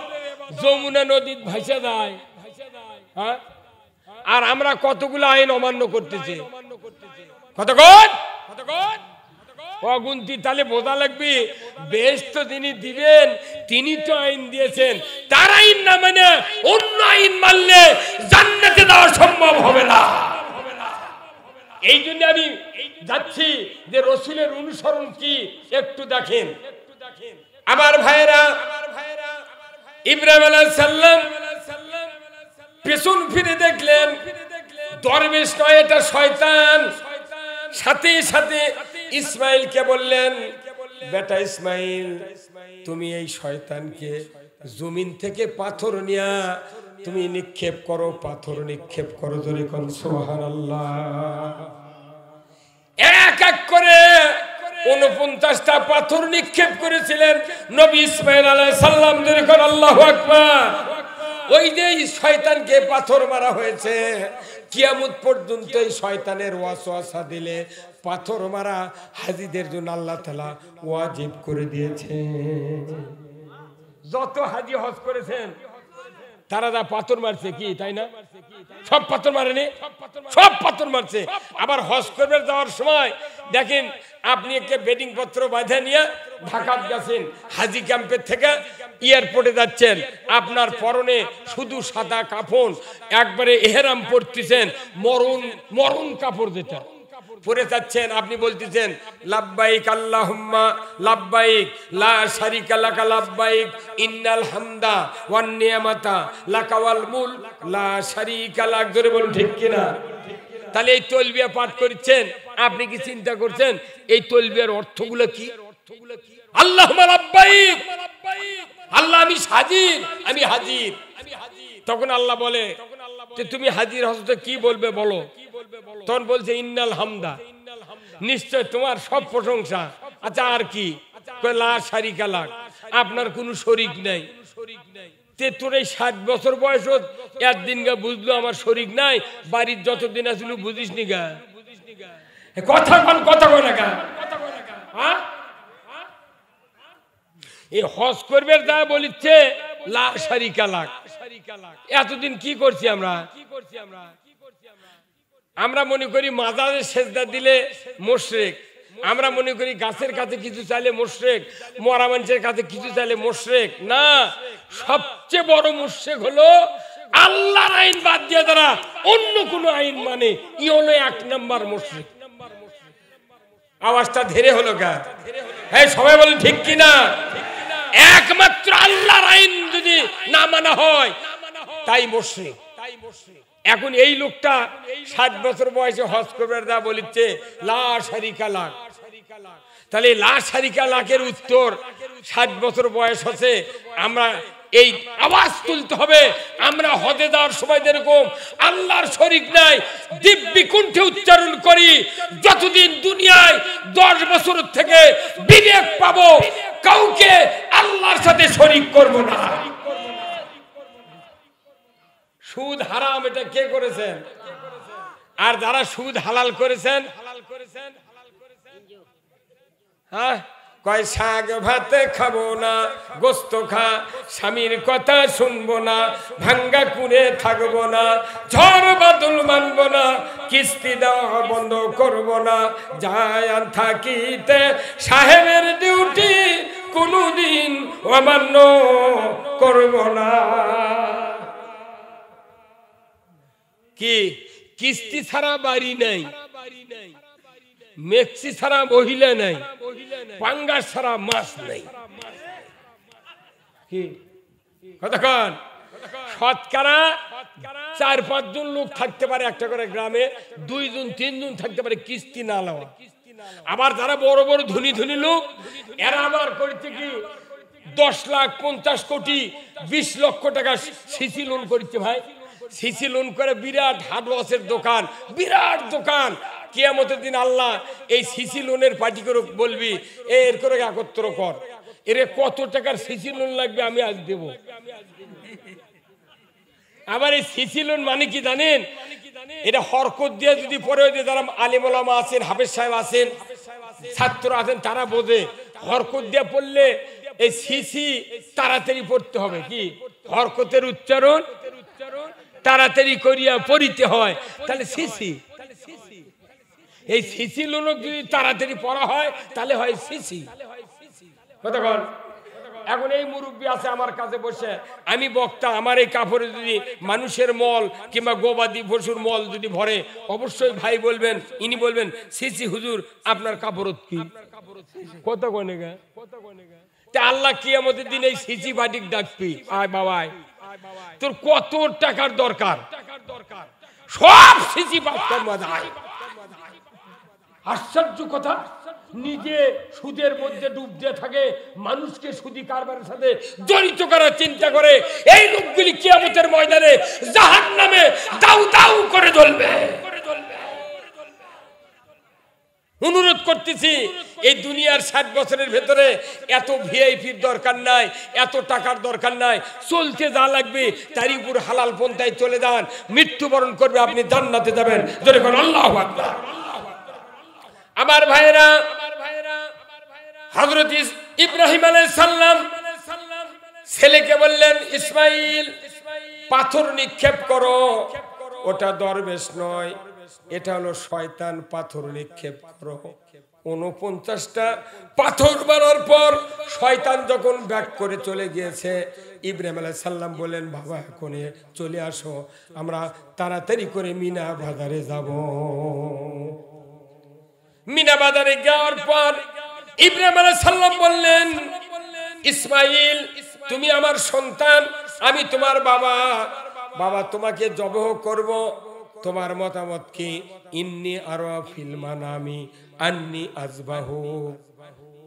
যমুনা নদীর ভাসে যায়, আর আমরা কতগুলো আইন অমান্য করতেছি, কতক্ষণ অগুন্তি। তাহলে বোঝা লাগবে বেশ তো তিনি দিবেন, তিনি তো আইন দিয়েছেন, তার আইন না মানে অন্য আইন মানলে জান্নাতে যাওয়া সম্ভব হবে না। এই জন্য আমি যাচ্ছি যে রসুলের অনুসরণ কি একটু দেখেন আমার ভাইয়েরা। ইব্রাহিম আলাইহিস সালাম পেছন ফিরে দেখলেন দরবেশ নয়, এটা শয়তান। সাথে সাথে ইসমাইলকে বললেন, বেটা ইসমাইল, তুমি এই শয়তানকে জমিন থেকে পাথর নিয়া তুমি নিক্ষেপ করো, পাথর নিক্ষেপ করো, জোরে কোন সুবহানাল্লাহ। এক এক করে 49টা পাথর নিক্ষেপ করেছিলেন নবী ইসমাইল আলাইহিস সালাম, জোরে কোন আল্লাহু আকবার। ওই যে শয়তানকে পাথর মারা হয়েছে। কিয়ামত পর্যন্ত এই শয়তানের ওয়াসওয়াসা দিলে পাথর মারা হাজীদের জন্য আল্লাহ তাআলা ওয়াজিব করে দিয়েছে। যত হাজী হজ করেছেন তারা যা পাথর মারছে, কি তাই না? সব পাথর মারেনি, সব পাথর মারছে। আবার হজ করবে যাওয়ার সময় দেখেন আপনি একটা বেডিং পত্র বাঁধে নিয়ে ঢাকা গেছেন, হাজি ক্যাম্পের থেকে এয়ারপোর্টে যাচ্ছেন, আপনার পরনে শুধু সাদা কাফন, একবারে ইহরাম পরতেছেন, মরণ কাপড় যেটা পরে যাচ্ছেন। আপনি বলতেছেন লাব্বাইক আল্লাহুম্মা লাব্বাইক লা শারিকা লাকা লাব্বাইক ইন্নাল হামদা ওয়ান নিয়ামাতা লাকা ওয়াল মুলক লা শারিকা লাক। জোরে বলুন ঠিক কিনা? তাহলে এই তালবিয়া পাঠ করছেন, আপনি কি চিন্তা করছেন এই তালবিয়ার অর্থগুলো কি? আল্লাহুম্মা লাব্বাইক, আল্লাহ আমি হাজির, আমি হাজির। তখন আল্লাহ বলে তুমি হাজির হজরত কি বলবে বলো। তখন বলছে ইন্নাল হামদা, নিশ্চয় তোমার সব প্রশংসা। আচ্ছা আর কি? লা শারিকা লাক, আপনার কোনো শরীক নাই। তে তোর এই 60 বছর বয়স একদিন গা বুঝলো আমার শরীক নাই, বাড়ির যতদিন আসলো বুঝিস নি গা। কথা কয় না গা। এই হজ করবে যা বলিচ্ছে লা শারিকা লাক। এতদিন কি করছি আমরা? আমরা মনে করি মাজারে সেজদা দিলে মুশরিক, আমরা মনে করি গাছের কাছে কিছু চাইলে মুশরিক, মরা মানুষের কাছে কিছু চাইলে মুশরিক। না, সবচেয়ে বড় মুশরিক হলো আল্লাহর আইন বাদ দিয়ে যারা অন্য কোন আইন মানে, ই হলো 1 নাম্বার মুশরিক। আওয়াজটা ধীরে হলো গা? হ্যাঁ, সবাই বলেন ঠিক কিনা? একমাত্র আল্লাহর আইন যদি না মানা হয় তাই মুশরিক। এখন এই লোকটা 60 বছর বয়সে হজ করবে যা বলিচ্ছে লা শারিকা লাক। তাহলে লা শারিকা লাকের উত্তর 60 বছর বয়স হচ্ছে, আমরা এই আওয়াজ তুলতে হবে। আমরা হজে যাওয়ার সময় যেরকম আল্লাহর শরীক নাই দিব্যি কণ্ঠে উচ্চারণ করি, যতদিন দুনিয়ায় 10 বছর থেকে বিবেক পাবো কাউকে আল্লাহর সাথে শরীক করব না। সুদ হারাম, এটা কে করেছেন? আর যারা সুদ হালাল করেছেন, হ্যাঁ, কয় শাক ভাত খাবো না, গোস্ত খা, স্বামীর কথা শুনবো না, ভাঙ্গা কুড়ে থাকবো না, ঝড় বাদল মানবো না, কিস্তি দেওয়া বন্ধ করবো না, যায় থাকিতে সাহেবের ডিউটি কোনদিন অমান্য করবো না। কি কিস্তি ছাড়া বাড়ি নাই, মেক্সি ছাড়া মহিলা নাই, পাঙ্গাস ছাড়া মাছ নাই। কি কতক্ষণ? শতকরা 4-5 জন লোক থাকতে পারে একটা করে গ্রামে, 2 জন 3 জন থাকতে পারে কিস্তি না লওয়া। আবার যারা বড় বড় ধনী ধনী লোক, এরা আবার করছে কি 10 লাখ 50 কোটি 20 লক্ষ টাকা সিসি লোন করছে। ভাই, সিসি লোন করে বিরাট হার্ডওয়াশের দোকান, বিরাট দোকান। কিয়ামতের দিন আল্লাহ এই সিসি লোনের পার্টি করে বলবি এর করে একত্র কর, এর কত টাকার সিসি লোন লাগবে আমি আজ দেব। আবার এই সিসি লোন মানে কি জানেন? এটা হরকত দিয়ে যদি পরে যারা আলিম ওলামা আছেন, হাফেজ সাহেব আছেন, ছাত্র আছেন, তারা বোঝে হরকত দিয়ে পড়লে এই সিসি তাড়াতাড়ি পড়তে হবে। কি হরকতের উচ্চারণ তাড়াতাড়ি করিয়া পড়িতে হয়, তাহলে সিসি। এই সিসি লোন যদি তাড়াতাড়ি পড়া হয় তাহলে হয় সিসি। কতক্ষণ? এখন এই মুরব্বী আছে আমার কাছে বসে, আমি বক্তা, আমার এই কাপড়ে যদি মানুষের মল কিংবা গবাদি পশুর মল যদি ভরে, অবশ্যই ভাই বলবেন, ইনি বলবেন সিসি হুজুর আপনার কাপড় কি? কত গনে গা? তা আল্লাহ কিয়ামতের দিন এই সিসি বাটিক ডাকবি, আয় বাবাই তোর কত টাকার দরকার, সব সিসি পাত্তার মাঝে। আশ্চর্য কথা, নিজে সুদের মধ্যে ডুব দিয়ে থাকে, মানুষকে সুদি কারবারের সাথে জড়িত করার চিন্তা করে। এই লোকগুলি কিয়ামতের ময়দানে জাহান্নামে দাউ দাউ করে জ্বলবে। অনুরোধ করতেছি, এই দুনিয়ার 60 বছরের ভেতরে এত ভিআইপির দরকার নাই, এত টাকার দরকার নাই। চলতে যা লাগবে তারই উপর হালাল পন্থায় চলে যান, মৃত্যুবরণ করবে, আপনি জান্নাতে যাবেন। জোরে বলুন আল্লাহু আকবার। আমার ভাইরা, হযরত ইব্রাহিম আলাইহিস সালাম ছেলেকে বললেন, ইসমাইল পাথর নিক্ষেপ করো। ওটা দরবেশ নয়, এটা হলো শয়তান। পাথর নিক্ষেপ করো। 49টা পাথর মারার পর শয়তান যখন ব্যাক করে চলে গিয়েছে, ইব্রাহিম আলাইহিস সালাম বললেন, বাবা এখন চলে আসো, আমরা তাড়াতাড়ি করে মিনা বাজারে যাব। মিনা বাজারে যাওয়ার পর ইব্রাহিম আলাইহিস সালাম বললেন, ইসমাইল তুমি আমার সন্তান, আমি তোমার বাবা, বাবা তোমাকে জবহ করব, তোমার মতামত কি? ইন্নী আরা ফিল মানামি আন্নী আযবাহু,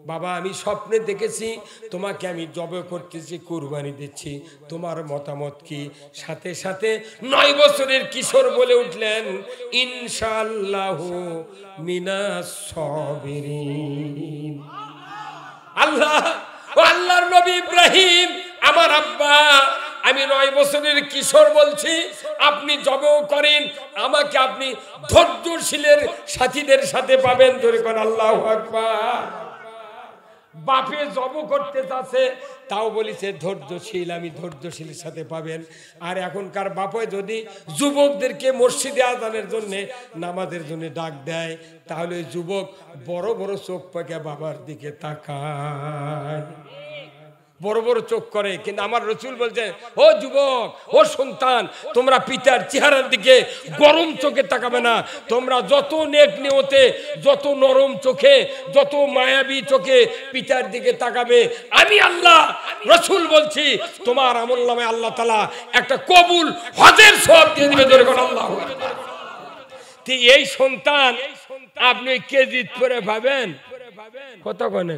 বাবা আমি স্বপ্নে দেখেছি তোমাকে আমি জবে করতেছি, কুরবানি দিচ্ছি, তোমার মতামত কি? সাথে সাথে 9 বছরের কিশোর বলে উঠলেন, ইনশাআল্লাহু মিনাস সাবিরিন। আল্লাহর নবী ইব্রাহিম, আমার আব্বা, আমি 9 বছরের কিশোর বলছি, আপনি জবেও করেন, আমাকে আপনি ধৈর্যশীলের সাথীদের সাথে পাবেন। ধরে কোন আল্লাহু আকবার। বাপে জব করতে চাচ্ছে, তাও বলিছে ধৈর্যশীল, আমি ধৈর্যশীলের সাথে পাবেন। আর এখনকার বাপে যদি যুবকদেরকে মসজিদে আজানের জন্য, নামাজের জন্য ডাক দেয়, তাহলে যুবক বড় বড় চোখ পাকে বাবার দিকে তাকায়, বড় বড় চোখ করে। কিন্তু আমার রাসূল বলছেন, ও যুবক, ও সন্তান, তোমরা পিতার চেহারার দিকে গরম চোখে তাকাবে না। তোমরা যত নেক নিয়তে, যত নরম চোখে, যত মায়াবী চোখে পিতার দিকে তাকাবে, আমি আল্লাহ রাসূল বলছি, তোমার আমলনামায় আল্লাহ তাআলা একটা কবুল হজের সওয়াব দিয়ে দিবে। ধরে কোন আল্লাহু আকবার। তো এই সন্তান আপনি কেজিত পরে পাবেন কত কোনে,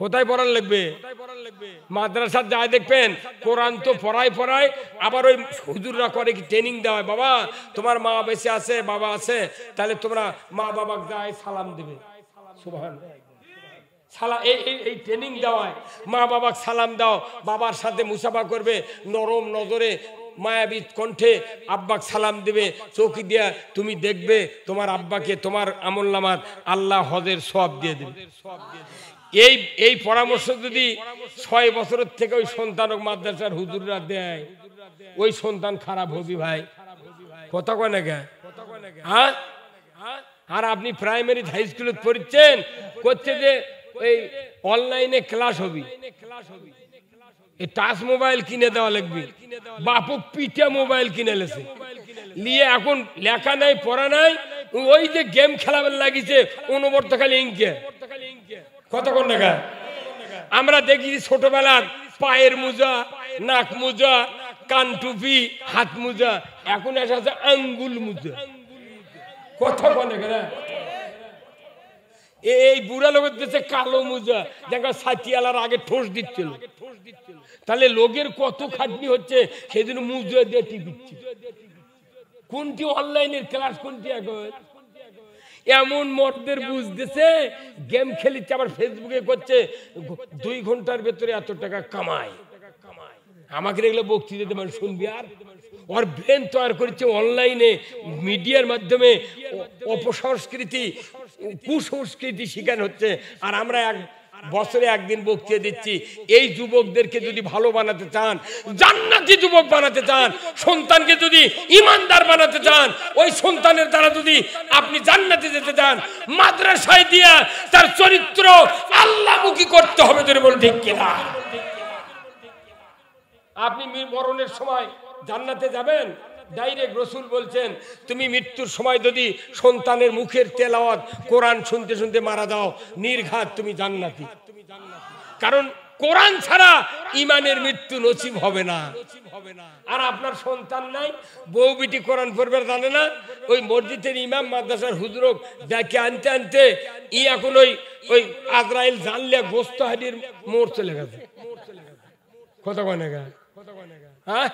কোথায় পড়ার লাগবে? মাদ্রাসা যায় দেখবেন, কোরআন তো পড়ায়, আবার ওই হুজুররা করে কি ট্রেনিং দেওয়া হয়, বাবা তোমার মা বেঁচে আছে, বাবা আছে, তাহলে তোমরা মা বাবাকে যায় সালাম দেবে। সুবহানাল্লাহ। এই ট্রেনিং দেওয়ায় মা বাবাকে সালাম দাও, বাবার সাথে মুসাফা করবে, নরম নজরে মায়াবী কণ্ঠে আব্বাকে সালাম দেবে, চৌকি দিয়া তুমি দেখবে তোমার আব্বাকে তোমার আমলনামার আল্লাহ হজের সওয়াব দিয়ে দেবে। এই পরামর্শ যদি 6 বছরের থেকে ওই সন্তানক মাদ্রাসার হুজুররা দেয়, ওই সন্তান খারাপ হবি ভাই। কথা কয় না কে? হ্যাঁ। আর আপনি প্রাইমারি হাই স্কুলে পড়ছেন, করছে যে এই অনলাইনে ক্লাস হবি, এই টাচ মোবাইল কিনে দেওয়া লাগবে। বাপক পিঠে মোবাইল কিনে লেছে, নিয়ে এখন লেখা নাই, পড়া নাই, ওই যে গেম খেলাবার লাগিছে, অনবরত খালি ইনকে। কতক্ষণ টাকা আমরা দেখি ছোটবেলার পায়ের মোজা, নাক মোজা, কান টুপি, হাত মোজা, এখন এসে আঙ্গুল মোজা। কতক্ষণ টাকা এই বুড়া লোকের দেশে কালো মোজা, দেখা সাথিয়ালার আগে ঠোস দিচ্ছিল। তাহলে লোকের কত খাটনি হচ্ছে, সেদিন মুজা দিয়ে টিপিচ্ছে। কোনটি অনলাইনের ক্লাস, কোনটি এখন? এমন মর্দের বুঝতেছে, গেম খেলিচ্ছে, আবার ফেসবুকে করছে, 2 ঘন্টার ভেতরে এত টাকা কামায়। আমাকে এগুলো বক্তৃতা দিতে মানে শুনবি? আর ওর ব্রেন তৈরি করেছে অনলাইনে, মিডিয়ার মাধ্যমে অপসংস্কৃতি, কুসংস্কৃতি শিখানো হচ্ছে। আর আমরা বছরে একদিন বক্তৃতা দিচ্ছি। এই যুবকদেরকে যদি ভালো বানাতে চান, জান্নাতি যুবক বানাতে চান, সন্তানকে যদি ইমানদার বানাতে চান, ওই সন্তানের দ্বারা যদি আপনি জান্নাতে যেতে চান, মাদ্রাসায় দিয়া তার চরিত্র আল্লাহমুখী করতে হবে। ধরে বলুন ঠিক কিনা? আপনি মরণের সময় জান্নাতে যাবেন ডাইরেক্ট। রাসূল বলছেন, তুমি মৃত্যুর সময় যদি সন্তানের মুখের তেলাওয়াত কোরআন শুনতে শুনতে মারা দাও, নির্ঘাত তুমি জান্নাতি। কারণ কোরআন ছাড়া ইমানের মৃত্যু নসিব হবে না। আর আপনার সন্তান নাই, বউ বিটি কোরআন পড়বে জানে না, ওই মসজিদের ইমাম মাদ্রাসার হুজুরক যাকে আনতে আনতে এখন ওই আজরাইল জানলে গোস্ত হাডির মোড় চলে গেছে। কত কনে গা? হ্যাঁ,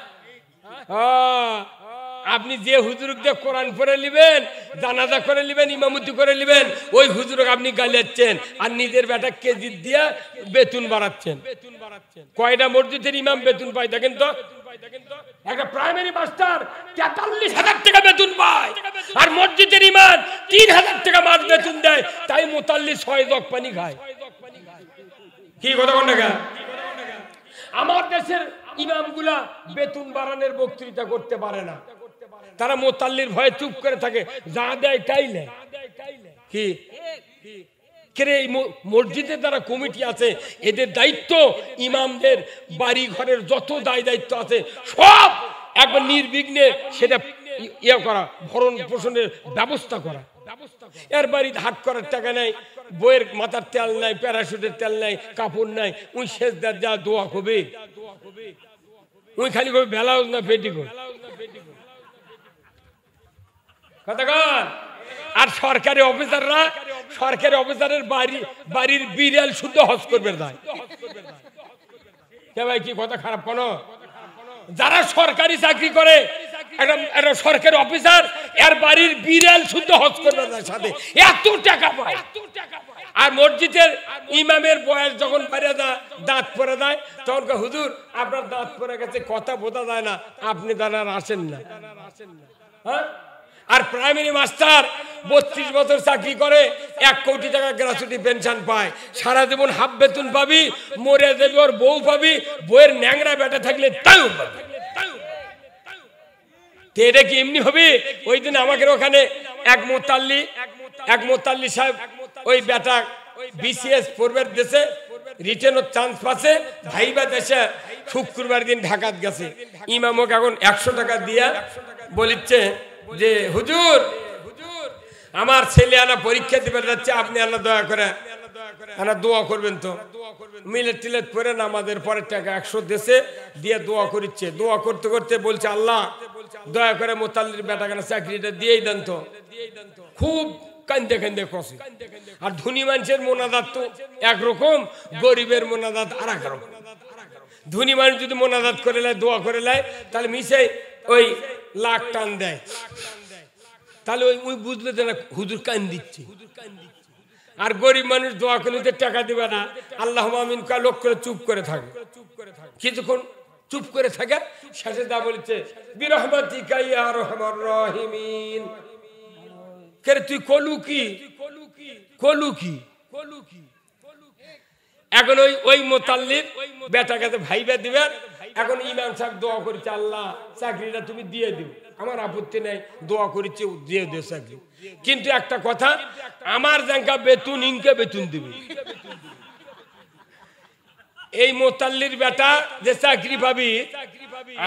আপনি যে হুজুরক দিয়ে কোরআন পড়ে নিবেন, জানাজা করে নিবেন, ইমামতি করে নিবেন, ওই হুজুরক আপনি গালিয়াচ্ছেন, আর নিজের বেটা কেজি দিয়া বেতন বাড়াচ্ছেন। কয়টা মসজিদের ইমাম বেতন পায় দেখেন তো? একটা প্রাইমারি মাস্টার 43,000 টাকা বেতন পায়, আর মসজিদের ইমাম 3,000 টাকা মাস বেতন দেয়, তাই মোতাল্লি 6 জগ পানি খায়। কি কথা কোন টাকা? আমার দেশের ইমামগুলা বেতন বাড়ানোর বক্তৃতা করতে পারে না, তারা মোতাল্লির ভয়ে চুপ করে থাকে, যা দেয় তাই নেয়। কি মসজিদে যারা কমিটি আছে, এদের দায়িত্ব ইমামদের বাড়ি ঘরের যত দায় দায়িত্ব আছে সব একবার নির্বিঘ্নে সেটা ইয়ে করা, ভরণ পোষণের ব্যবস্থা করা। এর বাড়িতে হাট করার টাকা নাই, বইয়ের মাথার তেল নাই, প্যারাশুটের তেল নাই, কাপড় নাই, ওই শেষদার যা দোয়া কবে, ওই খালি কবে ব্লাউজ না পেটিকোট। আর সরকারি অফিসাররা সরকারি অফিসারের বাড়ির বিড়াল শুদ্ধ হজ করবে না কে ভাই কি কথা খারাপ কোনো যারা সরকারি চাকরি করে একটা সরকারি অফিসার এর বাড়ির বিড়াল শুদ্ধ হজ করবে না সাথে এত টাকা পায় আর মসজিদের ইমামের বয়স যখন বেড়ে যায় দাঁত পড়ে যায় তখন হুজুর আপনার দাঁত পড়ে গেছে কথা বোঝা যায় না আপনি দাঁড়ান আসেন না হ্যাঁ আর প্রাইমারি মাস্টার 32 বছর চাকরি করে 1 কোটি টাকা গ্র্যাচুইটি পেনশন পায় সারা জীবন হাফ বেতন পাবি মরে যাবি ওর বউ পাবি বউয়ের ন্যাংরা বেটা থাকলে তাও পাবি এটা কি এমনি হবে ওই দিন আমাদের ওখানে এক মোতাল্লি সাহেব ওই বেটা বিসিএস পূর্বের দেশে রিটেনের চান্স পাচ্ছে ভাইবা দেশে শুক্রবার দিন ঢাকাত গেছে ইমামক এখন 100 টাকা দিয়া বলিচ্ছে যে হুজুর আমার ছেলে আনা পরীক্ষা দিতে যাচ্ছে আপনি আল্লাহ দয়া করে আনা দোয়া করবেন তো মিলেট টিলেট পরে না আমাদের পরের টাকা 100 দেশে দিয়ে দোয়া করিচ্ছে দোয়া করতে করতে বলছে আল্লাহ দয়া করে মোতাল্লির বেটাখানা চাকরিটা দিয়েই দেন তো খুব কান্দে কান্দে কষে আর ধনী মানুষের মোনাজাত তো একরকম গরিবের মোনাজাত আর এক রকম ধনী মানুষ যদি মোনাজাত করে নেয় দোয়া করে নেয় তাহলে মিশে ওই লাখ টান দেয় তাহলে ওই বুঝলে যে না হুজুর কান দিচ্ছে আর গরিব মানুষ দোয়া করলে টাকা দিবে না আল্লাহ আমিন কা লোক করে চুপ করে থাকে কিছুক্ষণ চুপ করে থাকে শেষে দা বলছে বিরহমাতিকা ইয়া আরহামার রাহিমিন কে তুই কলু কি এখন ওই মোতাল্লির বেটাকে ভাইবা দিবে এখন ইমাম সাহেব দোয়া করছে আল্লাহ চাকরিটা তুমি দিয়ে দিও আমার আপত্তি নেই দোয়া করিছে দিয়ে দিও চাকরি কিন্তু একটা কথা আমার জাঙ্কা বেতন ইনকে বেতন দিবে এই মোতাল্লির বেটা যে চাকরি পাবি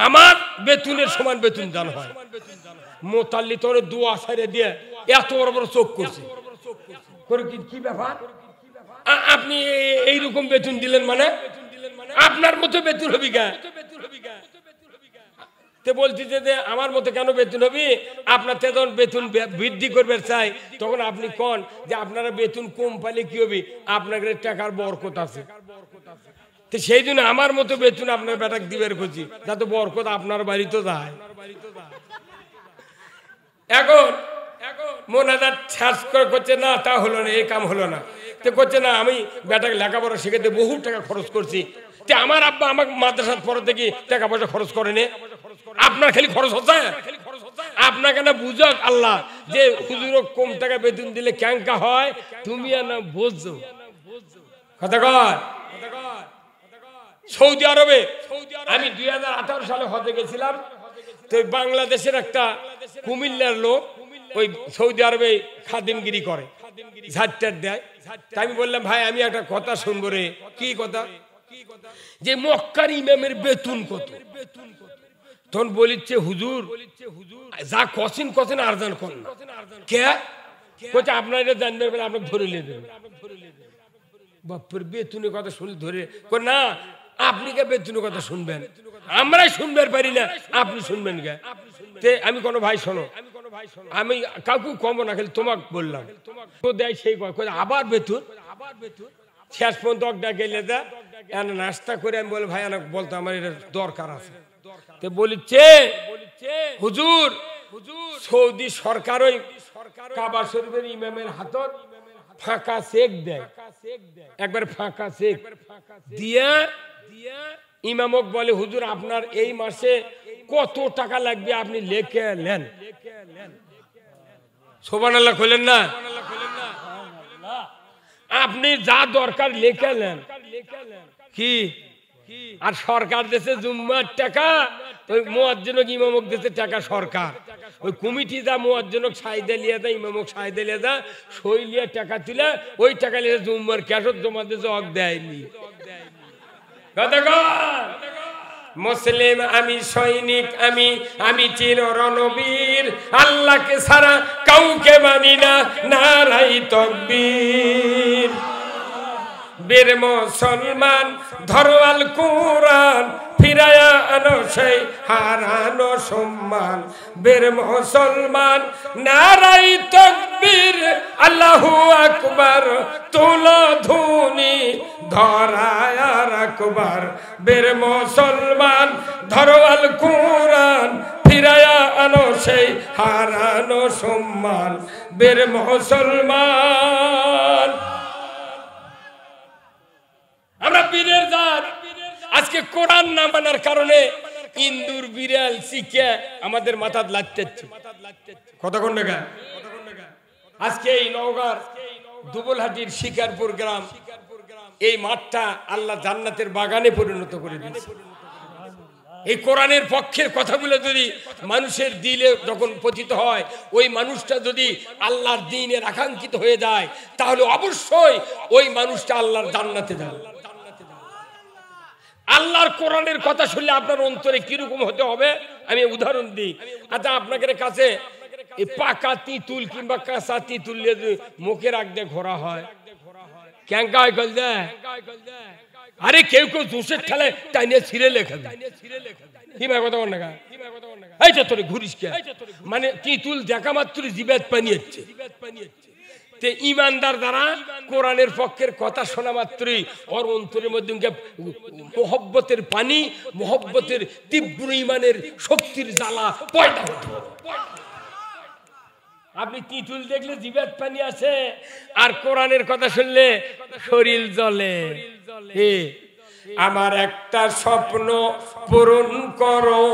আমার বেতনের সমান বেতন দান হয় মোতাল্লি তোর দোয়া সারে দিয়ে এত বড় বড় চোখ করছে কি ব্যাপার আপনি এইরকম বেতন দিলেন মানে আপনার মতো বেতন হবি গা বলছি যে আমার মতো কেন বেতন হবি আপনার যখন বেতন বৃদ্ধি করবে চাই তখন আপনি কোন যে আপনারা বেতন কম পাইলে কি হবে আপনাদের টাকার বরকত আছে তো সেই জন্য আমার মতো বেতন আপনার বেটাকে দিবের খুঁজি যাতে বরকত আপনার বাড়িতে যায় এখন মোনাজাত সার্চ করে করছে না তা হলো না এই কাম হলো না তো করছে না আমি বেটাকে লেখাপড়া শিখাতে বহু টাকা খরচ করছি তো আমার আব্বা আমাকে মাদ্রাসার পরে থেকে টাকা পয়সা খরচ করেনি আপনার খালি খরচ হচ্ছে আপনাকে না বুঝক আল্লাহ যে হুজুর কম টাকা বেতন দিলে ক্যাঙ্কা হয় তুমি না বুঝছো কথা কয় সৌদি আরবে আমি 2018 সালে হজে গেছিলাম তো বাংলাদেশের একটা কুমিল্লার লোক ওই সৌদি আরবে খাদিমগিরি করে ঝাড়টার দেয় আমি বললাম ভাই আমি একটা কথা শুনবো রে কি কথা যে মক্কার ইমামের বেতন কত তখন বলিচ্ছে হুজুর যা কসিন আরজান কর না কে বলছে আপনার এটা জানবেন বলে আপনাকে ধরে নিয়ে দেবেন বাপের বেতনের কথা শুনলে ধরে না আপনি কে বেতনের কথা শুনবেন আমরাই শুনবার পারি না আপনি শুনবেন কে আমি কোনো ভাই শোনো আমি কাউকে কম না খালি তোমাকে বললাম তো দেয় সেই আবার বেতন শেষ পর্যন্ত গেলে নাস্তা করে আমি বলি ভাই বলতো আমার এটা দরকার আছে তো বলিচ্ছে হুজুর সৌদি সরকার ওই কাবা শরীফের ইমামের হাতত ফাঁকা চেক দেয় একবার ফাঁকা চেক দিয়া ইমামক বলে হুজুর আপনার এই মাসে কত টাকা লাগবে আপনি লেখে নেন সুবহানাল্লাহ কইলেন না আপনি যা দরকার লেখে নেন কি আর সরকার দেশে জুম্মার টাকা ওই মুয়াজ্জিনক ইমামক দেশে টাকা সরকার ওই কমিটি যা মুয়াজ্জিনক সাইদে লিয়ে দেয় ইমামক সাইদে লিয়ে দেয় সই লিয়ে টাকা তুলে ওই টাকা লিয়ে জুম্মার ক্যাশত জমা দিয়ে জগ দেয়নি মুসলিম আমি সৈনিক আমি চির রণবীর আল্লাহকে ছাড়া কাউকে মানি না নারাই তাকবীর বীর মুসলমান ধরো আল কুরআন ফিরায়া আনো সেই হারানো সম্মান বীর মুসলমান নারাই তাকবীর আল্লাহ আল্লাহু আকবার তুলো ধুনি ধরায় রাখবার বীর মুসলমান ধরো আল কুরআন ফিরায়া আনো সেই হারানো সম্মান বীর মুসলমান। আমরা বীরের জাত। আজকে কোরআন না মানার কারণে ইন্দুর বিড়াল শিখে আমাদের মাথা লাগতেছে। কতক্ষণ টাকা আজকে এই নওগাঁর দুবলহাটির শিকারপুর গ্রাম, এই মাঠটা আল্লাহ জান্নাতের বাগানে পরিণত করে দিয়েছে। এই কোরআনের পক্ষের কথাগুলো যদি মানুষের দিলে যখন পতিত হয়, ওই মানুষটা যদি আল্লাহর দ্বীনের আকাঙ্ক্ষিত হয়ে যায়, তাহলে অবশ্যই ওই মানুষটা আল্লাহর জান্নাতে যাবে। আল্লাহর কোরআনের কথা শুনলে আপনার অন্তরে কিরকম হতে হবে আমি উদাহরণ দিই। আচ্ছা, আপনাদের কাছে এই পাকা তিতুল কিংবা কাঁচা তিতুল মুখে রাখতে ঘোরা হয়, ক্যাঙ্কা কল দেয়। আরে কেউ কেউ জোশের ঠেলে টাইনে ছিঁড়ে লেখা কি ভাই কথা বল না, এইটা তোরে ঘুরিস কে, মানে তিতুল দেখা মাত্র জিবাত পানি হচ্ছে। ইমানদার দ্বারা কোরআনের পক্ষের কথা শোনা মাত্রই ওর অন্তরের মধ্যে মোহব্বতের পানি, মোহব্বতের তীব্র ইমানের শক্তির জ্বালা পয়দা হতে হবে। আপনি তিতুল দেখলে জিবাত পানি আসে, আর কোরআনের কথা শুনলে শরীর জ্বলে। আমার একটা স্বপ্ন পূরণ করো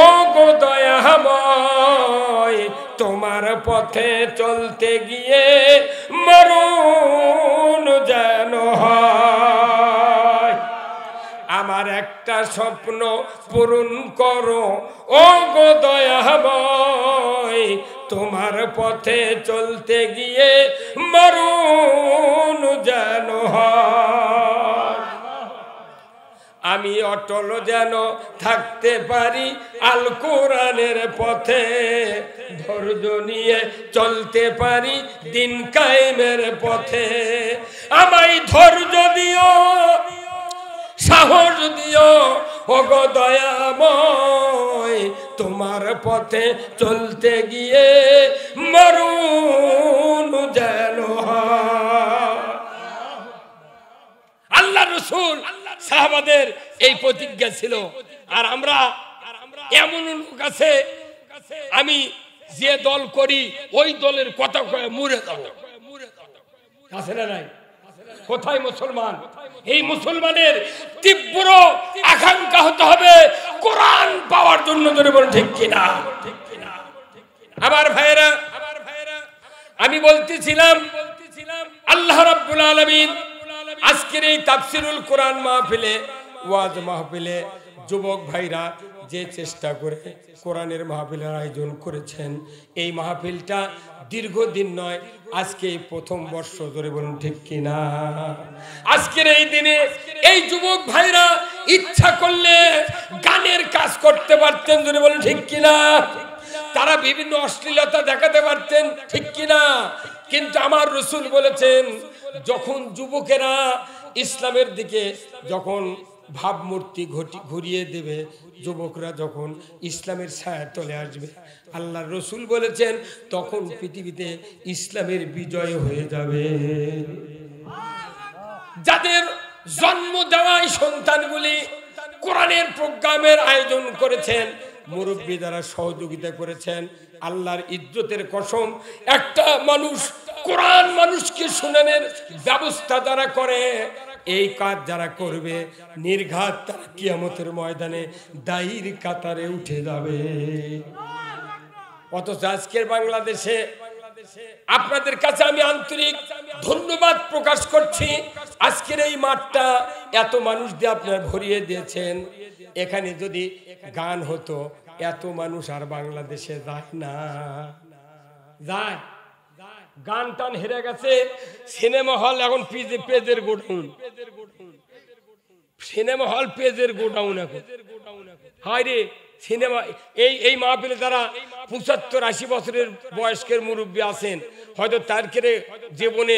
ও গো দয়াময়, তোমার পথে চলতে গিয়ে মরণ যেন হয়। আমার একটা স্বপ্ন পূরণ করো ও গো দয়াময়, তোমার পথে চলতে গিয়ে মরণ যেন হয়। আমি অটল যেন থাকতে পারি আল কোরআনের পথে, ধৈর্য নিয়ে চলতে পারি দিন কায়েমের পথে। আমায় ধৈর্য দিও, সাহস দিও ও গো দয়াময়, তোমার পথে চলতে গিয়ে মরণ যেন হয়। আল্লাহ রাসূল সাহাবাদের এই প্রতিজ্ঞা ছিল। আর আমরা এমন লোক আছে, আমি যে দল করি ওই দলের কথা কয়ে মরে যাবো, আছে না নাই? কোথায় মুসলমান? এই মুসলমানের তীব্র আকাঙ্ক্ষা হতে হবে কোরআন পাওয়ার জন্য। ধরে বলুন ঠিক কিনা? আমার ভাইয়েরা, আমি বলতেছিলাম আল্লাহ রাব্বুল আলামিন আজকের এই তাফসিরুল কোরআন মাহফিলে, ওয়াজ মাহফিলে যুবক ভাইরা যে চেষ্টা করে কোরআনের মাহফিলের আয়োজন করেছেন, এই মাহফিলটা দীর্ঘদিন নয়, আজকে প্রথম বর্ষ। ধরে বলুন ঠিক কিনা? আজকের এই দিনে এই যুবক ভাইরা ইচ্ছা করলে গানের কাজ করতে পারতেন। ধরে বলুন ঠিক কিনা? তারা বিভিন্ন অশ্লীলতা দেখাতে পারতেন, ঠিক কিনা? কিন্তু আমার রাসূল বলেছেন, যখন যুবকেরা ইসলামের দিকে যখন ভাবমূর্তি ঘুরিয়ে দেবে, যুবকরা যখন ইসলামের ছায়া তলে আসবে, আল্লাহর রাসূল বলেছেন তখন পৃথিবীতে ইসলামের বিজয় হয়ে যাবে। যাদের জন্ম দেওয়াই সন্তানগুলি কোরআনের প্রোগ্রামের আয়োজন করেছেন, মুরব্বী দ্বারা সহযোগিতা করেছেন, আল্লাহর ইজ্জতের কসম, একটা মানুষ কোরআন মানুষকে শুনানোর ব্যবস্থা যারা করে, এই কাজ যারা করবে, নির্ঘাত তারা কিয়ামতের ময়দানে দায়ীর কাতারে উঠে যাবে। অথচ আজকের বাংলাদেশে আপনাদের কাছে আমি আন্তরিক ধন্যবাদ প্রকাশ করছি। আজকের এই মাঠটা এত মানুষ দিয়ে আপনারা ভরিয়ে দিয়েছেন। এখানে যদি গান হতো, এত মানুষ আর বাংলাদেশে যায় না, যায়। গান টান হেরে গেছে। সিনেমা হল এখন পেজের গোডাউন, সিনেমা হল পেজের গোডাউন এখন। হায় রে, সিনেমা এই মাহফিলে যারা ৭৫-৮০ বছরের বয়স্কের মুরব্বী আছেন, হয়তো তার কেড়ে জীবনে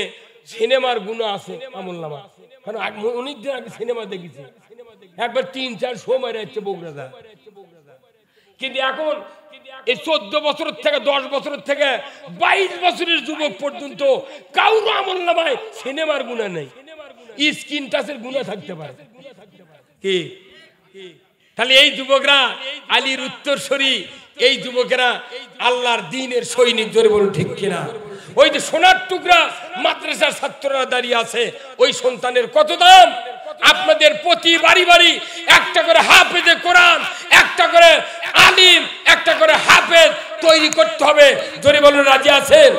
সিনেমার গুণ আছে আমল নামা, কারণ অনেকদিন আগে সিনেমা দেখেছি, একবার ৩-৪ শো মারে যাচ্ছে বগুড়া। কিন্তু এখন এই 14 বছর থেকে 10 বছর থেকে 22 বছরের যুবক পর্যন্ত কারো আমলনামায় সিনেমার গুনাহ নেই, স্ক্রিন টাচের গুনাহ থাকতে পারে কি? তাহলে এই যুবকরা আলীর উত্তরসূরি, এই যুবকেরা আল্লাহর দ্বীনের সৈনিক, জোরে বলুন ঠিক কিনা? ওই যে সোনার টুকরা মাদ্রাসার ছাত্ররা দাঁড়িয়ে আছে, ওই সন্তানের কত দাম? আপনাদের প্রতি বাড়ি বাড়ি একটা করে হাফেজে কোরআন, একটা করে আলিম, একটা করে হাফেজ তৈরি করতে হবে, জোরে বলুন রাজি আছেন?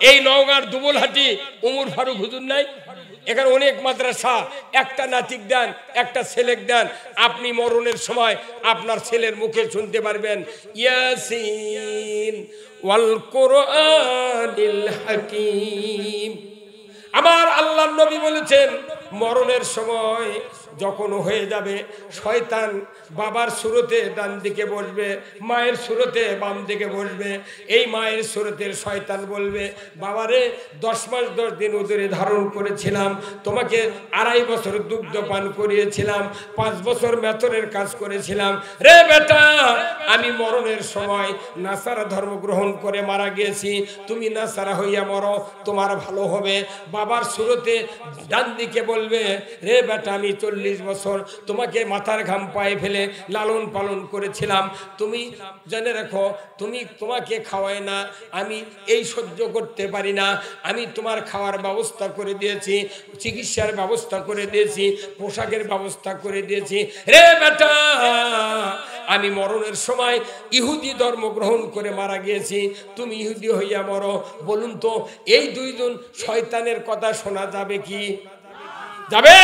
এই নওগাঁর দুবলহাটি উমর ফারুক হুজুর নাই, এখানে অনেক মাদ্রাসা, একটা নাতিক দেন, একটা ছেলেক দেন, আপনি মরণের সময় আপনার ছেলের মুখে শুনতে পারবেন ইয়াসিন ওয়াল কোরআনিল হাকিম। আমার আল্লাহর নবী বলেছেন মরণের সময় যখন হয়ে যাবে, শয়তান বাবার সুরতে ডান দিকে বসবে, মায়ের সুরতে বাম দিকে বসবে। এই মায়ের সুরতের শয়তান বলবে, বাবারে 10 মাস 10 দিন উদরে ধারণ করেছিলাম, তোমাকে 2.5 বছর দুগ্ধ পান করিয়েছিলাম, 5 বছর মেথরের কাজ করেছিলাম, রে বেটা আমি মরণের সময় নাসারা ধর্ম গ্রহণ করে মারা গিয়েছি, তুমি নাসারা হইয়া মরো, তোমার ভালো হবে। বাবার সুরতে ডান দিকে বলবে, রে বেটা আমি 40 বছর তোমাকে মাথার ঘাম পায়ে ফেলে লালন পালন করেছিলাম, তুমি জেনে রাখো তোমাকে খাওয়াই না, আমি এই সহ্য করতে পারি না, আমি তোমার খাওয়ার ব্যবস্থা করে দিয়েছি, চিকিৎসার ব্যবস্থা করে দিয়েছি, পোশাকের ব্যবস্থা করে দিয়েছি, রে বেটা আমি মরণের সময় ইহুদি ধর্ম গ্রহণ করে মারা গিয়েছি, তুমি ইহুদি হইয়া মরো। বলুন তো এই দুইজন শয়তানের কথা শোনা যাবে কি? যাবে?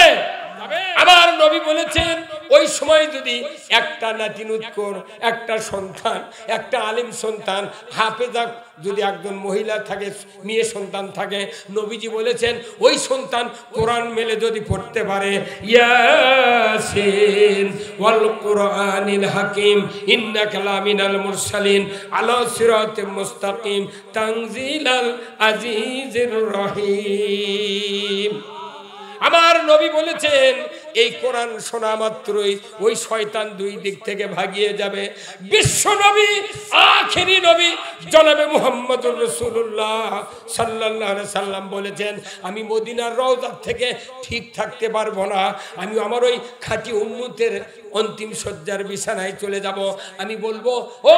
আমার নবী বলেছেন ওই সময় যদি একটা নাতিনুৎকর, একটা সন্তান, একটা আলিম সন্তান, হাফেজা যদি একজন মহিলা থাকে, মেয়ে সন্তান থাকে, নবীজি বলেছেন ওই সন্তান কোরআন মেলে যদি পড়তে পারে, ইয়াসিন ওয়াল কোরআনিল হাকিম ইন্নাকা লামিনাল মুরসালিন আলা সিরাতিম মুস্তাকিম তানজিলাল আজিজির রহিম। আমার নবী বলেছেন এই কোরআন শোনা মাত্রই ওই শয়তান দুই দিক থেকে ভাগিয়ে যাবে। বিশ্ব নবী, আখেরি নবী জনাবে মুহাম্মদুর রাসূলুল্লাহ সাল্লাল্লাহু আলাইহি সাল্লাম বলেছেন, আমি মদিনার রওজা থেকে ঠিক থাকতে পারবো না, আমি আমার ওই খাঁটি উম্মতের অন্তিম শয্যার বিছানায় চলে যাব, আমি বলবো, ও